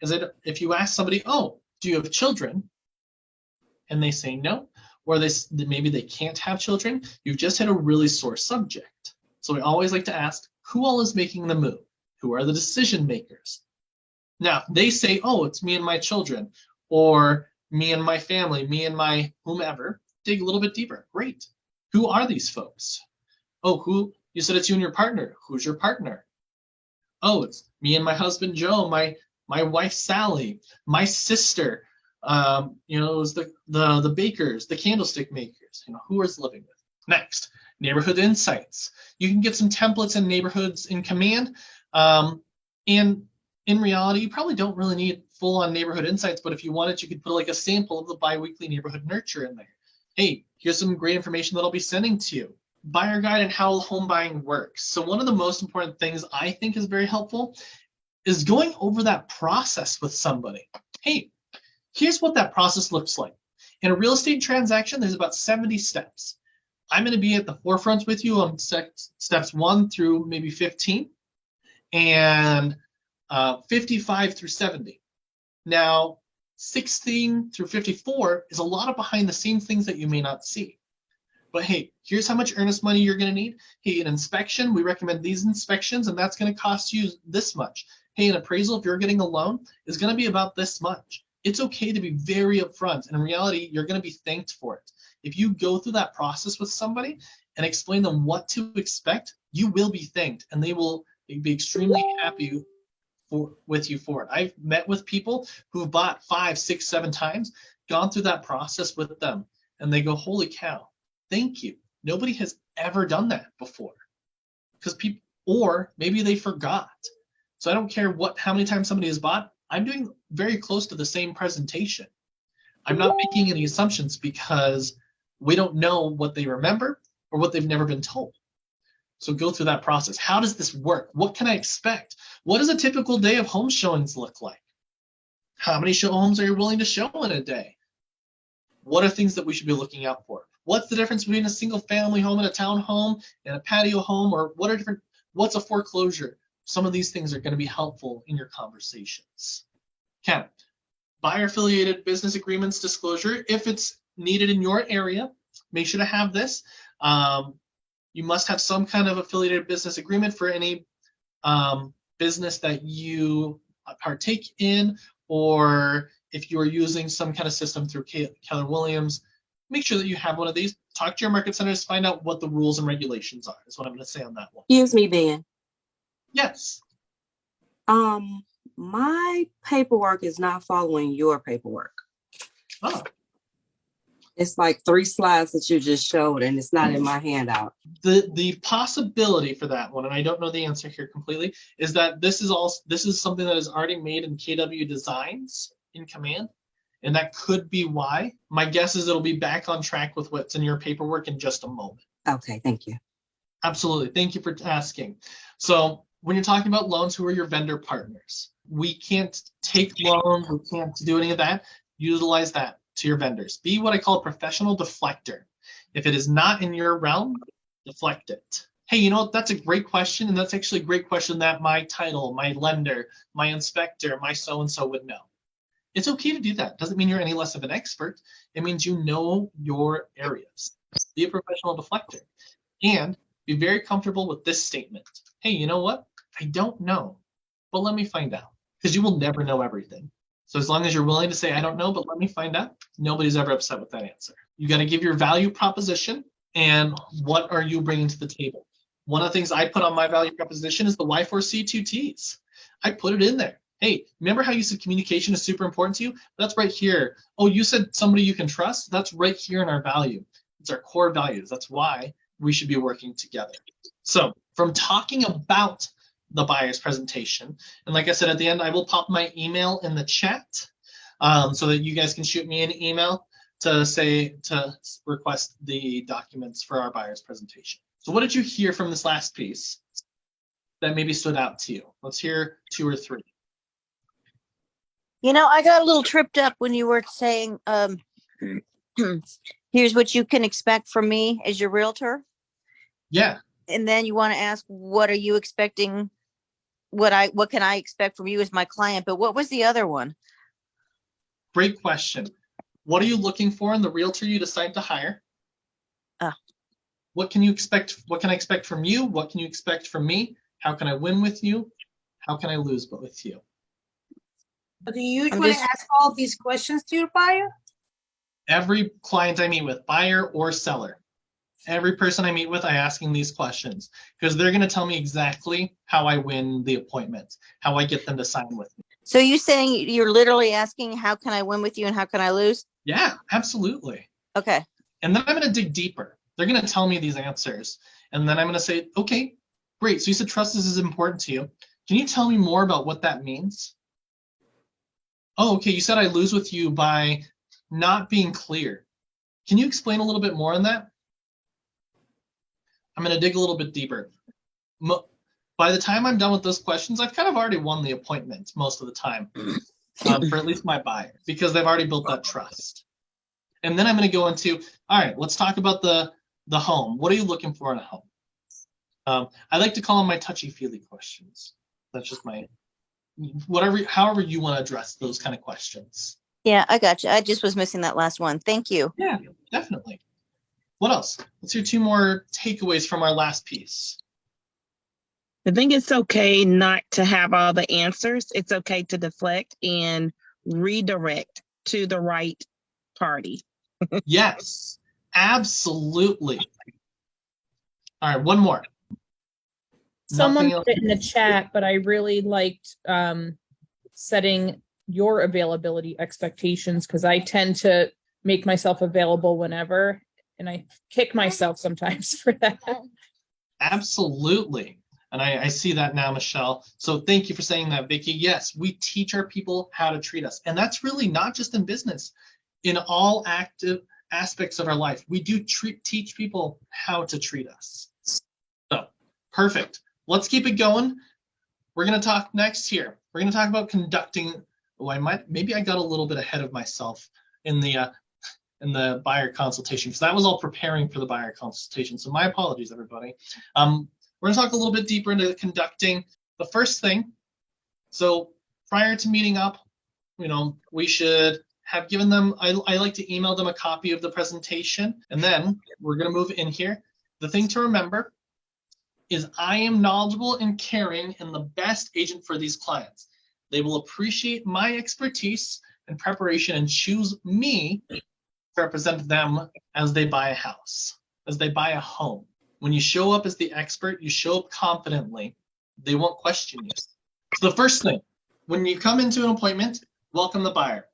is that if you ask somebody, oh, do you have children? And they say no, or maybe they can't have children. You've just hit a really sore subject. So we always like to ask, who all is making the move? Who are the decision makers? Now, if they say, oh, it's me and my children, or me and my family, me and my whomever, dig a little bit deeper. Great. Who are these folks? Oh, you said it's you and your partner. Who's your partner? Oh, it's me and my husband, Joe, my wife, Sally, my sister, it was the bakers, the candlestick makers, who is living with. Next, neighborhood insights. You can get some templates and neighborhoods in Command. And in reality, you probably don't really need full-on neighborhood insights, but if you wanted, you could put like a sample of the biweekly neighborhood nurture in there. Hey, here's some great information that I'll be sending to you. Buyer guide and how home buying works. So one of the most important things I think is very helpful is going over that process with somebody. Hey, here's what that process looks like. In a real estate transaction, there's about 70 steps. I'm going to be at the forefront with you on steps 1 through maybe 15 and 55 through 70. Now, 16 through 54 is a lot of behind the scenes things that you may not see. But hey, here's how much earnest money you're going to need. Hey, an inspection, we recommend these inspections, and that's going to cost you this much. Hey, an appraisal, if you're getting a loan, is going to be about this much. It's okay to be very upfront, and in reality, you're going to be thanked for it. If you go through that process with somebody and explain them what to expect, you will be thanked, and they will be extremely happy with you for it. I've met with people who've bought 5, 6, 7 times, gone through that process with them, and they go, holy cow, thank you. Nobody has ever done that before. Because people, or maybe they forgot. So I don't care how many times somebody has bought, I'm doing very close to the same presentation. I'm not making any assumptions because we don't know what they remember or what they've never been told. So go through that process. How does this work? What can I expect? What does a typical day of home showings look like? How many homes are you willing to show in a day? What are things that we should be looking out for? What's the difference between a single family home and a townhome and a patio home? Or what's a foreclosure? Some of these things are going to be helpful in your conversations. Okay. Buyer affiliated business agreements disclosure. If it's needed in your area, make sure to have this. You must have some kind of affiliated business agreement for any business that you partake in, or if you are using some kind of system through Keller Williams, make sure that you have one of these. Talk to your market centers, find out what the rules and regulations are, is what I'm going to say on that one.
Excuse me, Ben.
Yes.
My paperwork is not following your paperwork.
Oh.
It's like 3 slides that you just showed, and it's not in my handout.
The possibility for that one, and I don't know the answer here completely, is that this is something that is already made in KW Designs in Command, and that could be why. My guess is it'll be back on track with what's in your paperwork in just a moment.
Okay, thank you.
Absolutely. Thank you for asking. So when you're talking about loans, who are your vendor partners? We can't take loans. We can't do any of that. Utilize that to your vendors. Be what I call a professional deflector. If it is not in your realm, deflect it. Hey, you know what? That's a great question. And that's actually a great question that my title, my lender, my inspector, my so-and-so would know. It's okay to do that. Doesn't mean you're any less of an expert. It means you know your areas. Be a professional deflector. And be very comfortable with this statement. Hey, you know what? I don't know, but let me find out. Because you will never know everything. So as long as you're willing to say, I don't know, but let me find out, nobody's ever upset with that answer. You got to give your value proposition and what are you bringing to the table. One of the things I put on my value proposition is the Y4C2Ts. I put it in there. Hey, remember how you said communication is super important to you? That's right here. Oh, you said somebody you can trust? That's right here in our value. It's our core values. That's why we should be working together. So from talking about the buyer's presentation, and like I said at the end, I will pop my email in the chat so that you guys can shoot me an email to request the documents for our buyer's presentation. So what did you hear from this last piece that maybe stood out to you? Let's hear 2 or 3.
I got a little tripped up when you were saying, here's what you can expect from me as your realtor.
Yeah.
And then you want to ask, what are you expecting? What can I expect from you as my client? But what was the other one?
Great question. What are you looking for in the realtor you decide to hire?
Ah.
What can you expect? What can I expect from you? What can you expect from me? How can I win with you? How can I lose but with you?
Do you usually
just-
ask all these questions to your buyer?
Every client I meet with, buyer or seller, every person I meet with, I asking these questions because they're going to tell me exactly how I win the appointment, how I get them to sign with me.
So you saying you're literally asking, how can I win with you and how can I lose?
Yeah, absolutely.
Okay.
And then I'm going to dig deeper. They're going to tell me these answers. And then I'm going to say, okay, great. So you said trust is important to you. Can you tell me more about what that means? Oh, okay. You said I lose with you by not being clear. Can you explain a little bit more on that? I'm going to dig a little bit deeper. By the time I'm done with those questions, I've kind of already won the appointment most of the time, for at least my buyer, because they've already built that trust. And then I'm going to go into, all right, let's talk about the home. What are you looking for in a home? I like to call them my touchy-feely questions. That's just my, however you want to address those kind of questions.
Yeah, I got you. I just was missing that last one. Thank you.
Yeah, definitely. What else? Let's hear two more takeaways from our last piece.
I think it's okay not to have all the answers. It's okay to deflect and redirect to the right party.
Yes, absolutely. All right, one more.
Someone
Nothing else?
put it in the chat, but I really liked setting your availability expectations because I tend to make myself available whenever, and I kick myself sometimes for that.
Absolutely. And I see that now, Michelle. So thank you for saying that, Vicky. Yes, we teach our people how to treat us. And that's really not just in business. In all active aspects of our life, we do teach people how to treat us. So, perfect. Let's keep it going. We're going to talk next here. We're going to talk about conducting. Oh, maybe I got a little bit ahead of myself in the buyer consultation because that was all preparing for the buyer consultation. So my apologies, everybody. We're going to talk a little bit deeper into conducting. The first thing, so prior to meeting up, we should have given them, I like to email them a copy of the presentation, and then we're going to move in here. The thing to remember is I am knowledgeable and caring and the best agent for these clients. They will appreciate my expertise and preparation and choose me to represent them as they buy a house, as they buy a home. When you show up as the expert, you show up confidently, they won't question you. So the first thing, when you come into an appointment, welcome the buyer.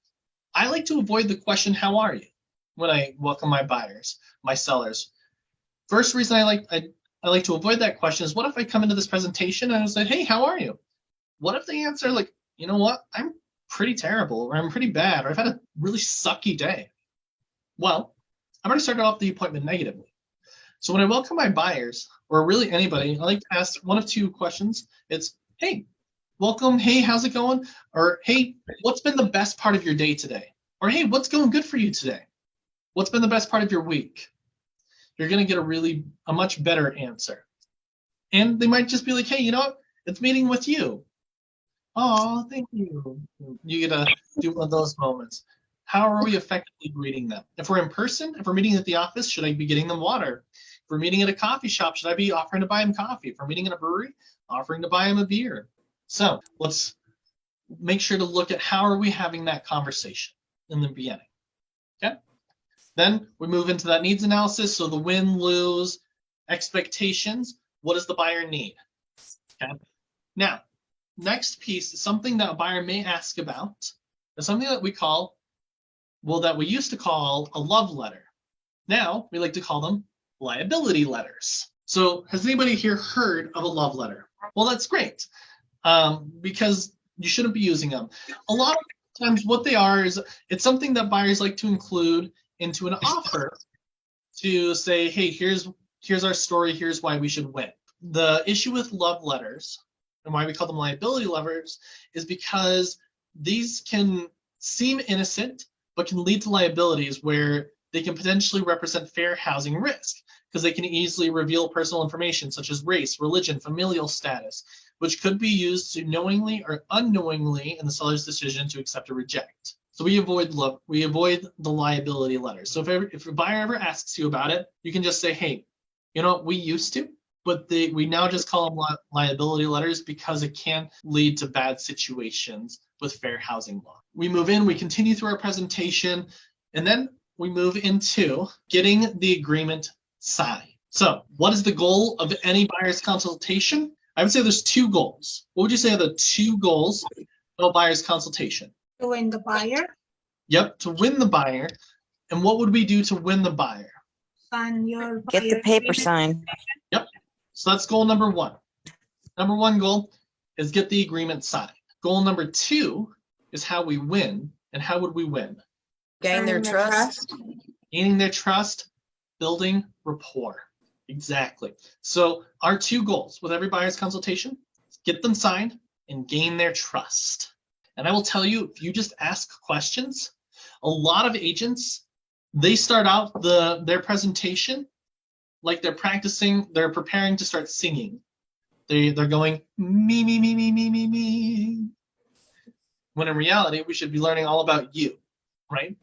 I like to avoid the question, how are you? When I welcome my buyers, my sellers. First reason I like to avoid that question is, what if I come into this presentation and I say, hey, how are you? What if they answer like, you know what, I'm pretty terrible, or I'm pretty bad, or I've had a really sucky day. Well, I've already started off the appointment negatively. So when I welcome my buyers, or really anybody, I like to ask one of two questions. It's, hey, welcome. Hey, how's it going? Or, hey, what's been the best part of your day today? Or, hey, what's going good for you today? What's been the best part of your week? You're going to get a much better answer. And they might just be like, hey, you know what? It's meeting with you. Oh, thank you. You get to do one of those moments. How are we effectively greeting them? If we're in person, if we're meeting at the office, should I be getting them water? If we're meeting at a coffee shop, should I be offering to buy them coffee? If we're meeting in a brewery, offering to buy them a beer. So let's make sure to look at how are we having that conversation in the beginning. Okay. Then we move into that needs analysis. So the win, lose, expectations. What does the buyer need? Okay. Now, next piece is something that a buyer may ask about. Is something that we call, that we used to call a love letter. Now we like to call them liability letters. So has anybody here heard of a love letter? Well, that's great, because you shouldn't be using them. A lot of times what they are is it's something that buyers like to include into an offer to say, hey, here's our story, here's why we should win. The issue with love letters and why we call them liability letters is because these can seem innocent, but can lead to liabilities where they can potentially represent fair housing risk because they can easily reveal personal information such as race, religion, familial status, which could be used to knowingly or unknowingly in the seller's decision to accept or reject. So we avoid the liability letters. So if a buyer ever asks you about it, you can just say, hey, you know, we used to, but we now just call them liability letters because it can lead to bad situations with fair housing law. We move in, we continue through our presentation, and then we move into getting the agreement signed. So what is the goal of any buyer's consultation? I would say there's two goals. What would you say are the two goals of a buyer's consultation?
To win the buyer,
Yep, to win the buyer. And what would we do to win the buyer?
sign your
Get the
buyer
paper
agreement.
signed.
Yep. So that's goal number one. Number one goal is get the agreement signed. Goal number two is how we win. And how would we win?
Gain their
Earn their
trust.
Gaining their trust, building rapport. Exactly. So our two goals with every buyer's consultation is get them signed and gain their trust. And I will tell you, if you just ask questions, a lot of agents, they start out their presentation like they're preparing to start singing. They're going, me, me, me, me, me, me, me. When in reality, we should be learning all about you, right?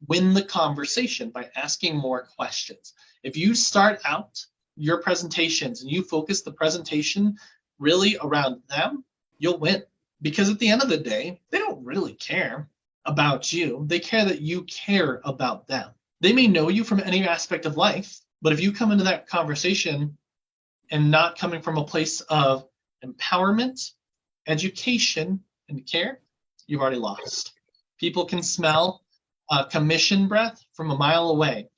Win the conversation by asking more questions. If you start out your presentations and you focus the presentation really around them, you'll win. Because at the end of the day, they don't really care about you. They care that you care about them. They may know you from any aspect of life, but if you come into that conversation and not coming from a place of empowerment, education, and care, you've already lost. People can smell commission breath from a mile away.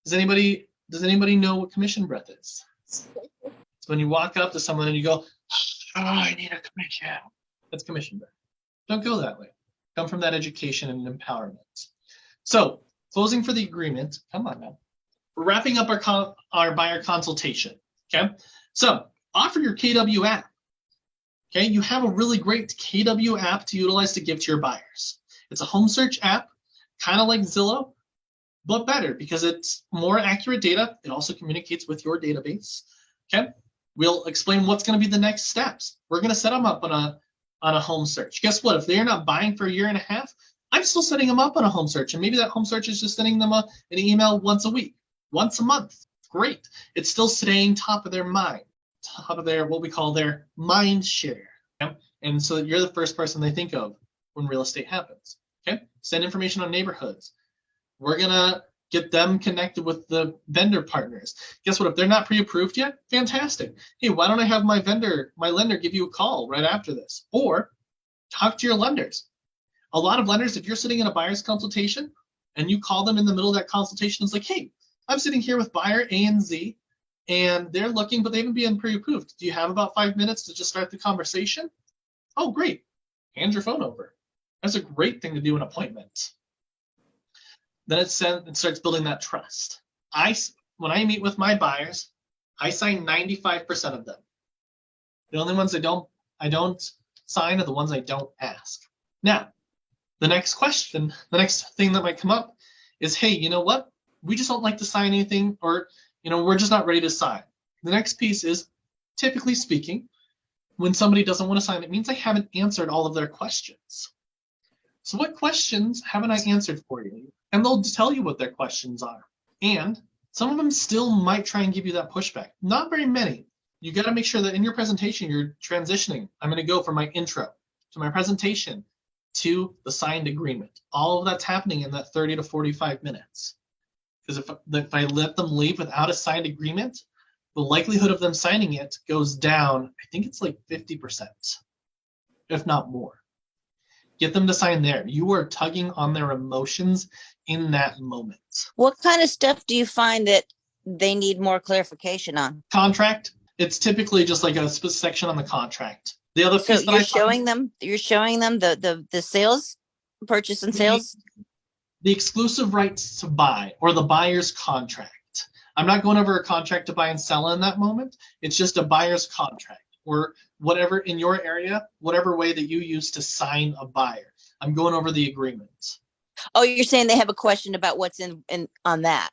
Does anybody know what commission breath is? It's when you walk up to someone and you go, oh, I need a commission. That's commission breath. Don't go that way. Come from that education and empowerment. So closing for the agreement. Come on now. We're wrapping up our buyer consultation. Okay. So offer your KW app. Okay. You have a really great KW app to utilize to give to your buyers. It's a home search app, kind of like Zillow, but better because it's more accurate data. It also communicates with your database. Okay. We'll explain what's going to be the next steps. We're going to set them up on a home search. Guess what? If they're not buying for a year and a half, I'm still setting them up on a home search. And maybe that home search is just sending them an email once a week, once a month. Great. It's still staying top of their mind, top of their, what we call their mind share. Okay? And so you're the first person they think of when real estate happens. Okay. Send information on neighborhoods. We're going to get them connected with the vendor partners. Guess what? If they're not pre-approved yet, fantastic. Hey, why don't I have my lender give you a call right after this? Or talk to your lenders. A lot of lenders, if you're sitting in a buyer's consultation and you call them in the middle of that consultation, it's like, hey, I'm sitting here with buyer A and Z and they're looking, but they haven't been pre-approved. Do you have about 5 minutes to just start the conversation? Oh, great. Hand your phone over. That's a great thing to do in an appointment. Then it starts building that trust. When I meet with my buyers, I sign 95% of them. The only ones I don't sign are the ones I don't ask. Now, the next question, the next thing that might come up is, hey, you know what? We just don't like to sign anything, or we're just not ready to sign. The next piece is, typically speaking, when somebody doesn't want to sign, it means I haven't answered all of their questions. So what questions haven't I answered for you? And they'll tell you what their questions are. And some of them still might try and give you that pushback. Not very many. You got to make sure that in your presentation, you're transitioning. I'm going to go from my intro to my presentation to the signed agreement. All of that's happening in that 30 to 45 minutes. Because if I let them leave without a signed agreement, the likelihood of them signing it goes down. I think it's like 50%, if not more. Get them to sign there. You are tugging on their emotions in that moment.
What kind of stuff do you find that they need more clarification on?
Contract. It's typically just like a specific section on the contract. The other
So
piece that
you're showing them the sales, purchase and sales?
The exclusive rights to buy, or the buyer's contract. I'm not going over a contract to buy and sell in that moment. It's just a buyer's contract, or whatever in your area, whatever way that you use to sign a buyer. I'm going over the agreement.
Oh, you're saying they have a question about what's in on that?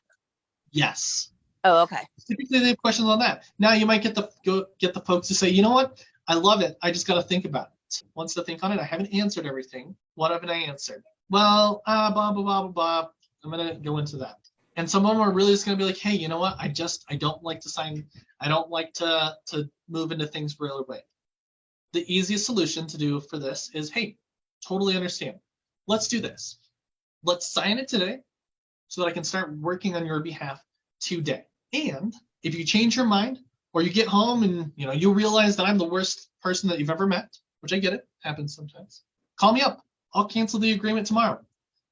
Yes.
Oh, okay.
Typically, they have questions on that. Now, you might get the folks to say, you know what? I love it. I just got to think about it. Once to think on it, I haven't answered everything. What haven't I answered? well, blah, blah, blah, blah, blah. I'm going to go into that. And some of them are really just going to be like, hey, you know what? I don't like to sign. I don't like to move into things right away. The easiest solution to do for this is, hey, totally understand. Let's do this. Let's sign it today so that I can start working on your behalf today. And if you change your mind or you get home and you realize that I'm the worst person that you've ever met, which I get it, happens sometimes, call me up. I'll cancel the agreement tomorrow.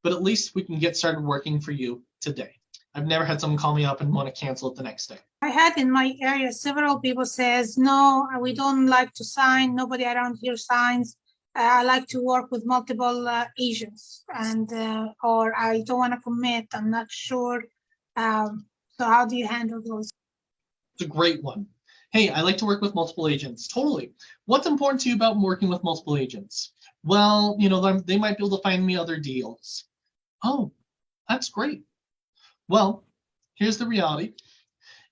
But at least we can get started working for you today. I've never had someone call me up and want to cancel it the next day.
I had in my area several people says, no, we don't like to sign. Nobody around here signs. I like to work with multiple agents, and or I don't want to commit. I'm not sure. So how do you handle those?
It's a great one. Hey, I like to work with multiple agents. Totally. What's important to you about working with multiple agents? Well, they might be able to find me other deals. Oh, that's great. Well, here's the reality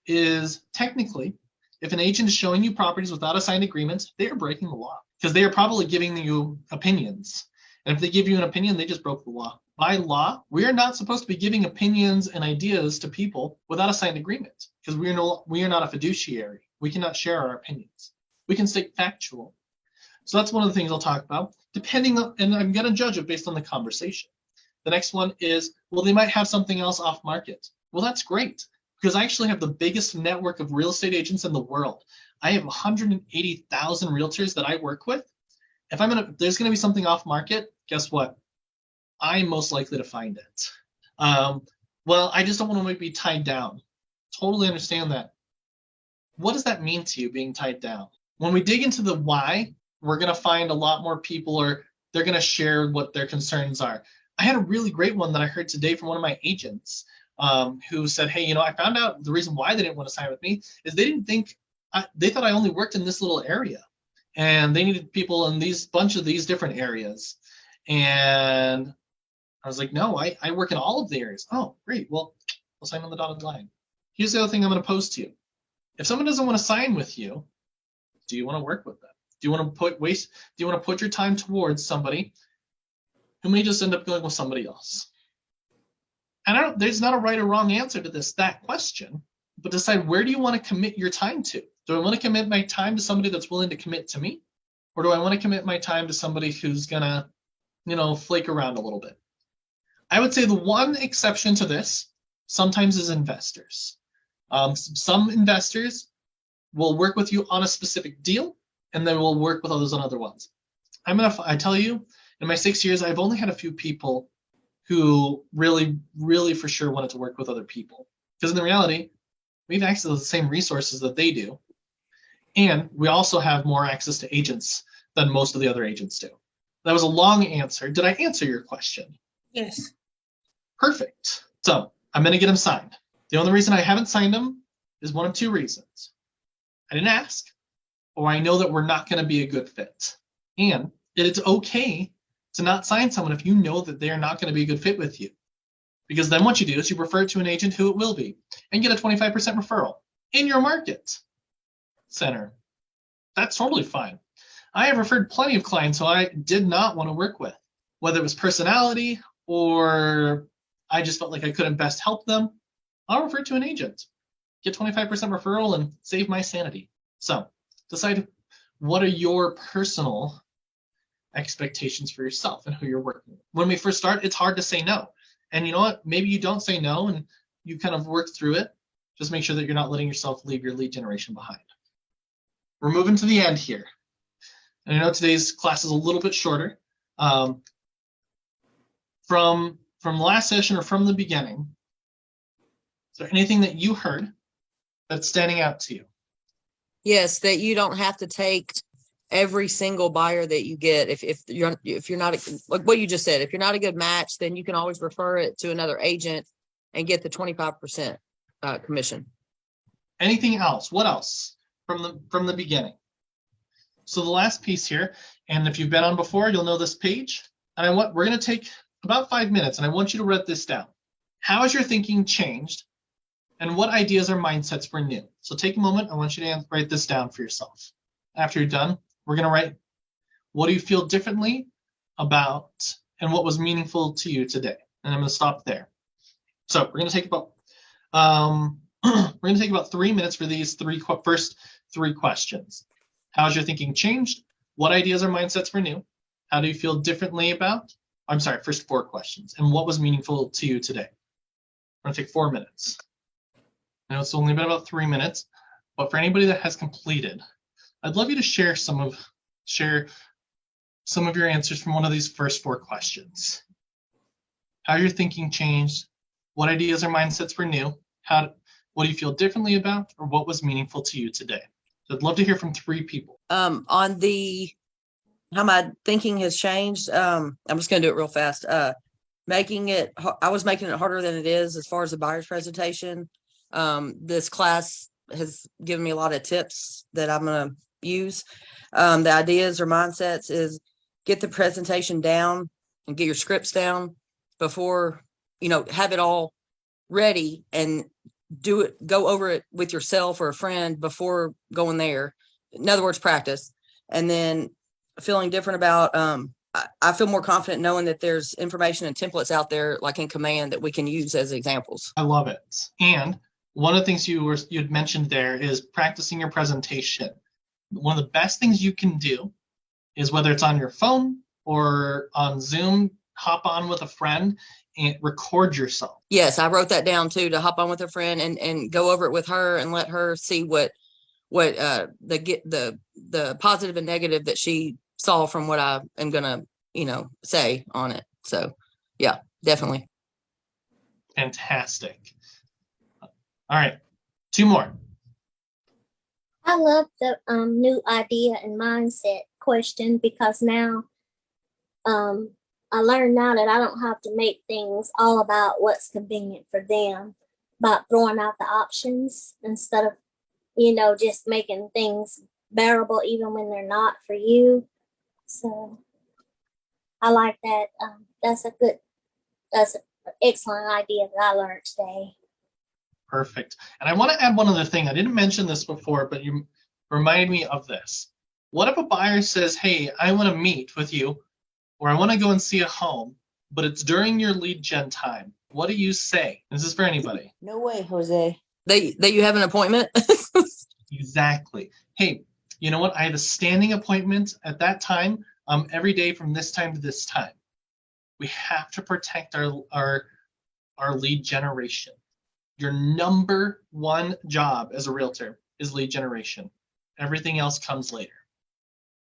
is technically, if an agent is showing you properties without a signed agreement, they are breaking the law because they are probably giving you opinions. And if they give you an opinion, they just broke the law. By law, we are not supposed to be giving opinions and ideas to people without a signed agreement because we are not a fiduciary. We cannot share our opinions. We can stay factual. So that's one of the things I'll talk about, depending on, and I'm going to judge it based on the conversation. The next one is, well, they might have something else off market. Well, that's great because I actually have the biggest network of real estate agents in the world. I have 180,000 realtors that I work with. If there's going to be something off market, guess what? I'm most likely to find it. Well, I just don't want to be tied down. Totally understand that. What does that mean to you, being tied down? When we dig into the why, we're going to find a lot more people, or they're going to share what their concerns are. I had a really great one that I heard today from one of my agents who said, hey, I found out the reason why they didn't want to sign with me is they didn't think, they thought I only worked in this little area and they needed people in bunch of these different areas. And I was like, no, I work in all of the areas. Oh, great. Well, we'll sign on the dotted line. Here's the other thing I'm going to pose to you. If someone doesn't want to sign with you, do you want to work with them? Do you want to put your time towards somebody who may just end up going with somebody else? And there's not a right or wrong answer to that question, but decide, where do you want to commit your time to? Do I want to commit my time to somebody that's willing to commit to me? Or do I want to commit my time to somebody who's gonna, flake around a little bit? I would say the one exception to this sometimes is investors. Some investors will work with you on a specific deal, and then we'll work with others on other ones. I tell you, in my 6 years, I've only had a few people who really, really for sure wanted to work with other people. Because in the reality, we have access to the same resources that they do. And we also have more access to agents than most of the other agents do. That was a long answer. Did I answer your question?
Yes.
Perfect. So I'm going to get them signed. The only reason I haven't signed them is one of two reasons. I didn't ask, or I know that we're not going to be a good fit. And it's okay to not sign someone if you know that they are not going to be a good fit with you. Because then what you do is you refer it to an agent who it will be and get a 25% referral in your market center. That's totally fine. I have referred plenty of clients who I did not want to work with, whether it was personality or I just felt like I couldn't best help them. I'll refer to an agent, get 25% referral, and save my sanity. So decide, what are your personal expectations for yourself and who you're working with. When we first start, it's hard to say no. And you know what? Maybe you don't say no and you kind of work through it. Just make sure that you're not letting yourself leave your lead generation behind. We're moving to the end here. And I know today's class is a little bit shorter. From the last session or from the beginning, is there anything that you heard that's standing out to you?
Yes, that you don't have to take every single buyer that you get. If you're not, like what you just said, if you're not a good match, then you can always refer it to another agent and get the 25% commission.
Anything else? What else from the beginning? So the last piece here, and if you've been on before, you'll know this page. And we're going to take about 5 minutes, and I want you to write this down. How has your thinking changed, and what ideas or mindsets were new? So take a moment. I want you to write this down for yourself. After you're done, we're going to write, what do you feel differently about and what was meaningful to you today? And I'm going to stop there. So we're going to take about we're going to take about 3 minutes for these first three questions. How's your thinking changed? What ideas or mindsets were new? How do you feel differently about? I'm sorry, first 4 questions. And what was meaningful to you today? We're going to take 4 minutes. I know it's only been about 3 minutes, but for anybody that has completed, I'd love you to share some of your answers from one of these first 4 questions. How your thinking changed? What ideas or mindsets were new? What do you feel differently about, or what was meaningful to you today? So I'd love to hear from 3 people.
On the how my thinking has changed, I'm just going to do it real fast. I was making it harder than it is as far as the buyer's presentation. This class has given me a lot of tips that I'm going to use. The ideas or mindsets is get the presentation down and get your scripts down before, have it all ready and go over it with yourself or a friend before going there. In other words, practice. And then feeling different about, I feel more confident knowing that there's information and templates out there like in Command that we can use as examples.
I love it. And one of the things you'd mentioned there is practicing your presentation. One of the best things you can do is, whether it's on your phone or on Zoom, hop on with a friend and record yourself.
Yes, I wrote that down too, to hop on with a friend and go over it with her and let her see what the positive and negative that she saw from what I am gonna say on it. So yeah, definitely.
Fantastic. All right, 2 more.
I love the new idea and mindset question, because now I learned now that I don't have to make things all about what's convenient for them, about throwing out the options instead of, just making things bearable even when they're not for you. So I like that. That's an excellent idea that I learned today.
Perfect. And I want to add one other thing. I didn't mention this before, but you remind me of this. What if a buyer says, hey, I want to meet with you, or I want to go and see a home, but it's during your lead gen time? What do you say? This is for anybody.
No way, Jose.
That you have an appointment?
Exactly. Hey, you know what? I have a standing appointment at that time, every day from this time to this time. We have to protect our lead generation. Your number one job as a realtor is lead generation. Everything else comes later.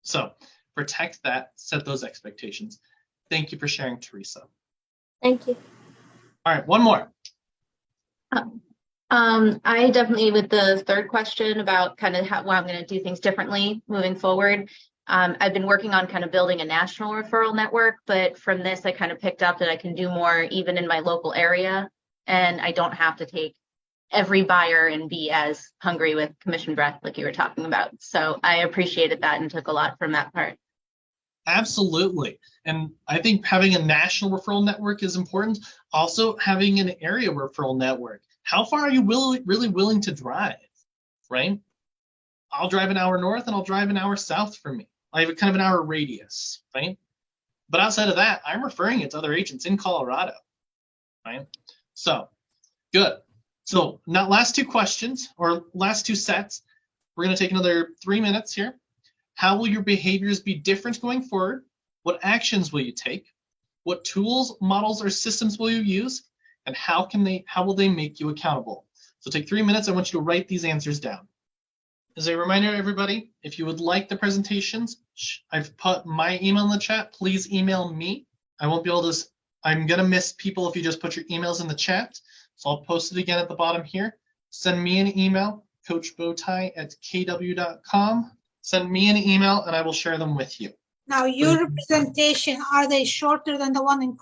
So protect that, set those expectations. Thank you for sharing, Teresa.
Thank you.
All right, one more.
I definitely, with the third question about kind of how I'm going to do things differently moving forward. I've been working on kind of building a national referral network, but from this, I kind of picked up that I can do more even in my local area. And I don't have to take every buyer and be as hungry with commission breath like you were talking about. So I appreciated that and took a lot from that part.
Absolutely. And I think having a national referral network is important. Also having an area referral network. How far are you really willing to drive, right? I'll drive an hour north and I'll drive an hour south for me. I have a kind of an hour radius, right? But outside of that, I'm referring it to other agents in Colorado, right? So good. So now last 2 questions, or last 2 sets. We're going to take another 3 minutes here. How will your behaviors be different going forward? What actions will you take? What tools, models, or systems will you use? And how will they make you accountable? So take 3 minutes. I want you to write these answers down. As a reminder, everybody, if you would like the presentations, I've put my email in the chat. Please email me. I won't be able to, I'm going to miss people if you just put your emails in the chat. So I'll post it again at the bottom here. Send me an email, coachbowtie@kw.com. Send me an email and I will share them with you.
Now, your presentation, are they shorter than the one in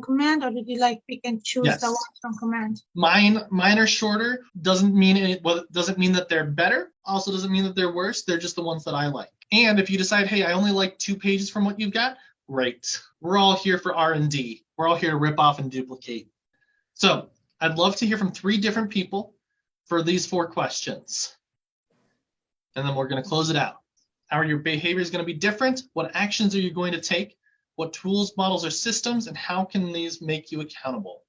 Command, or did you pick and choose
Yes.
the one from Command?
Mine are shorter. Doesn't mean that they're better. Also doesn't mean that they're worse. They're just the ones that I like. And if you decide, hey, I only like 2 pages from what you've got, great. We're all here for R&D. We're all here to rip off and duplicate. So I'd love to hear from 3 different people for these 4 questions. And then we're going to close it out. How are your behaviors going to be different? What actions are you going to take? What tools, models, or systems, and how can these make you accountable?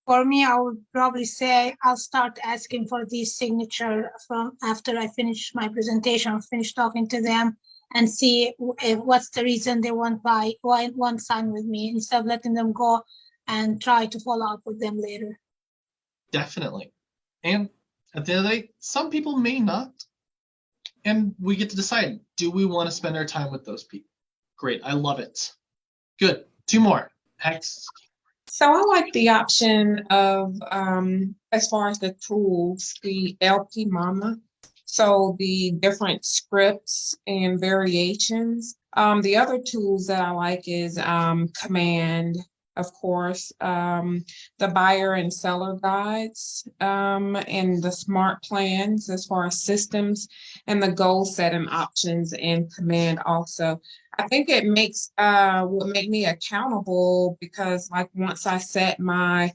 For me, I would probably say I'll start asking for the signature from after I finish my presentation, finish talking to them, and see what's the reason they won't sign with me, instead of letting them go and try to follow up with them later.
Definitely. And at the end of the day, some people may not. And we get to decide, do we want to spend our time with those people? Great, I love it. Good, 2 more. Hex.
So I like the option of, as far as the tools, the LP Mama. So the different scripts and variations. The other tools that I like is Command, of course, the buyer and seller guides, and the smart plans as far as systems, and the goal setting options in Command also. I think it makes will make me accountable, because like once I set my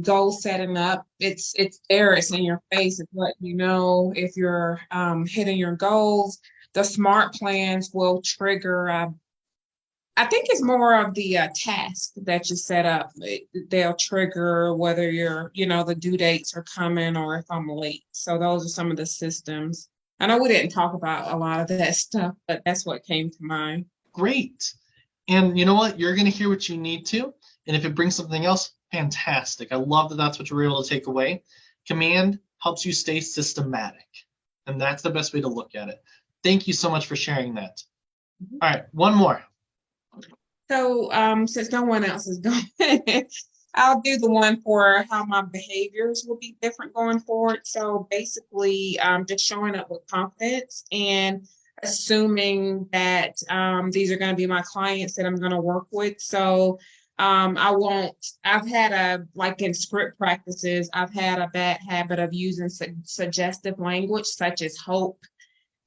goal setting up, it's there, it's in your face, it's letting you know if you're hitting your goals. The smart plans will trigger I think it's more of the task that you set up. They'll trigger whether you're, the due dates are coming or if I'm late. So those are some of the systems. I know we didn't talk about a lot of that stuff, but that's what came to mind.
Great. And you know what? You're going to hear what you need to. And if it brings something else, fantastic. I love that that's what you were able to take away. Command helps you stay systematic. And that's the best way to look at it. Thank you so much for sharing that. All right, 1 more.
So since no one else is going, I'll do the one for how my behaviors will be different going forward. So basically, just showing up with confidence and assuming that these are going to be my clients that I'm going to work with. So I've had like in script practices, I've had a bad habit of using suggestive language such as hope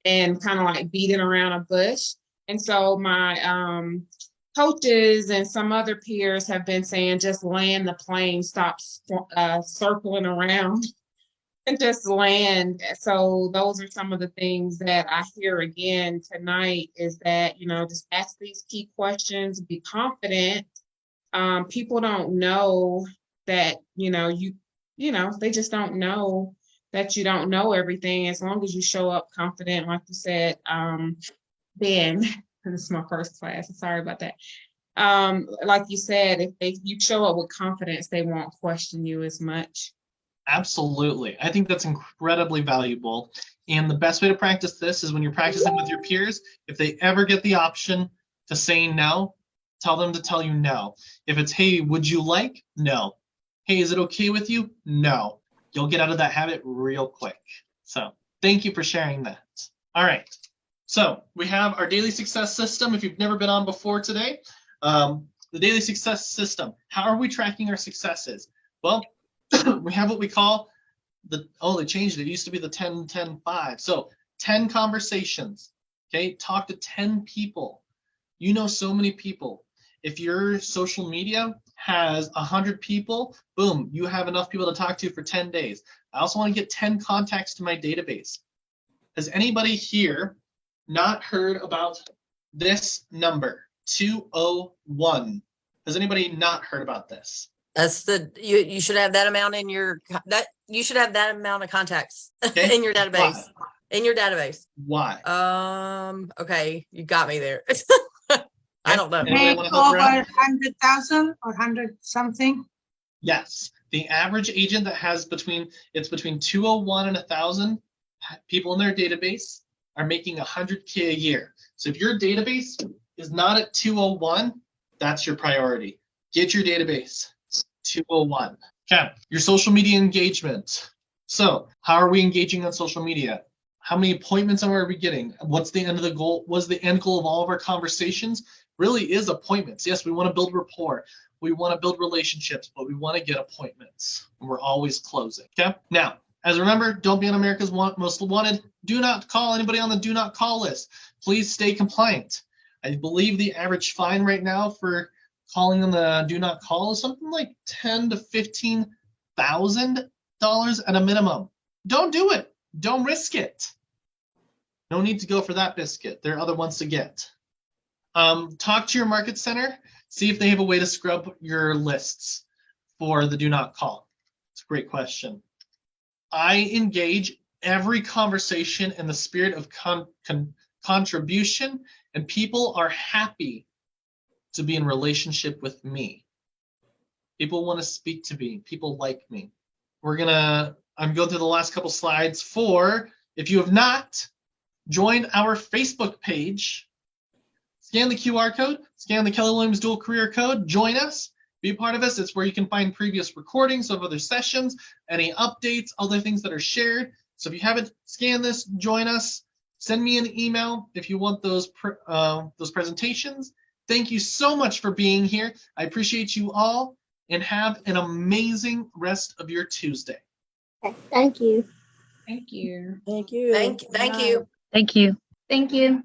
and kind of like beating around a bush. And so my coaches and some other peers have been saying, just land the plane, stop circling around and just land. So those are some of the things that I hear again tonight, is that, just ask these key questions, be confident. People don't know that, they just don't know that you don't know everything. As long as you show up confident, like you said, Ben, this is my first class, sorry about that. Like you said, if you show up with confidence, they won't question you as much.
Absolutely. I think that's incredibly valuable. And the best way to practice this is when you're practicing with your peers, if they ever get the option to say no, tell them to tell you no. If it's, hey, would you like? No. Hey, is it okay with you? No. You'll get out of that habit real quick. So thank you for sharing that. All right. So we have our daily success system. If you've never been on before today, the daily success system. How are we tracking our successes? Well, we have what we call they changed it. It used to be the 10-10-5. So 10 conversations. Okay, talk to 10 people. You know so many people. If your social media has 100 people, boom, you have enough people to talk to for 10 days. I also want to get 10 contacts to my database. Has anybody here not heard about this number, 201? Has anybody not heard about this?
That's you should have that amount in your you should have that amount of contacts
Okay.
in your database.
Why?
In your database.
Why?
Okay, you got me there. I don't know.
Anybody
Make
wanna help
over
her out?
100,000 or 100 something.
Yes. The average agent that has between 201 and 1,000 people in their database are making 100K a year. So if your database is not at 201, that's your priority. Get your database 201. Okay, your social media engagement. So how are we engaging on social media? How many appointments are we getting? What's the end of the goal? What's the end goal of all of our conversations? Really is appointments. Yes, we want to build rapport. We want to build relationships, but we want to get appointments. And we're always closing. Okay. Now, as remember, don't be on America's Most Wanted. Do not call anybody on the do not call list. Please stay compliant. I believe the average fine right now for calling on the do not call is something like $10,000 to $15,000 at a minimum. Don't do it. Don't risk it. No need to go for that biscuit. There are other ones to get. Talk to your market center, see if they have a way to scrub your lists for the do not call. It's a great question. I engage every conversation in the spirit of contribution, and people are happy to be in relationship with me. People want to speak to me. People like me. I'm going through the last couple slides for, if you have not joined our Facebook page, scan the QR code, scan the Keller Williams Dual Career Code, join us, be a part of us. It's where you can find previous recordings of other sessions, any updates, other things that are shared. So if you haven't scanned this, join us. Send me an email if you want those presentations. Thank you so much for being here. I appreciate you all, and have an amazing rest of your Tuesday.
Okay, thank you.
Thank you.
Thank you.
Thank you.
Thank you.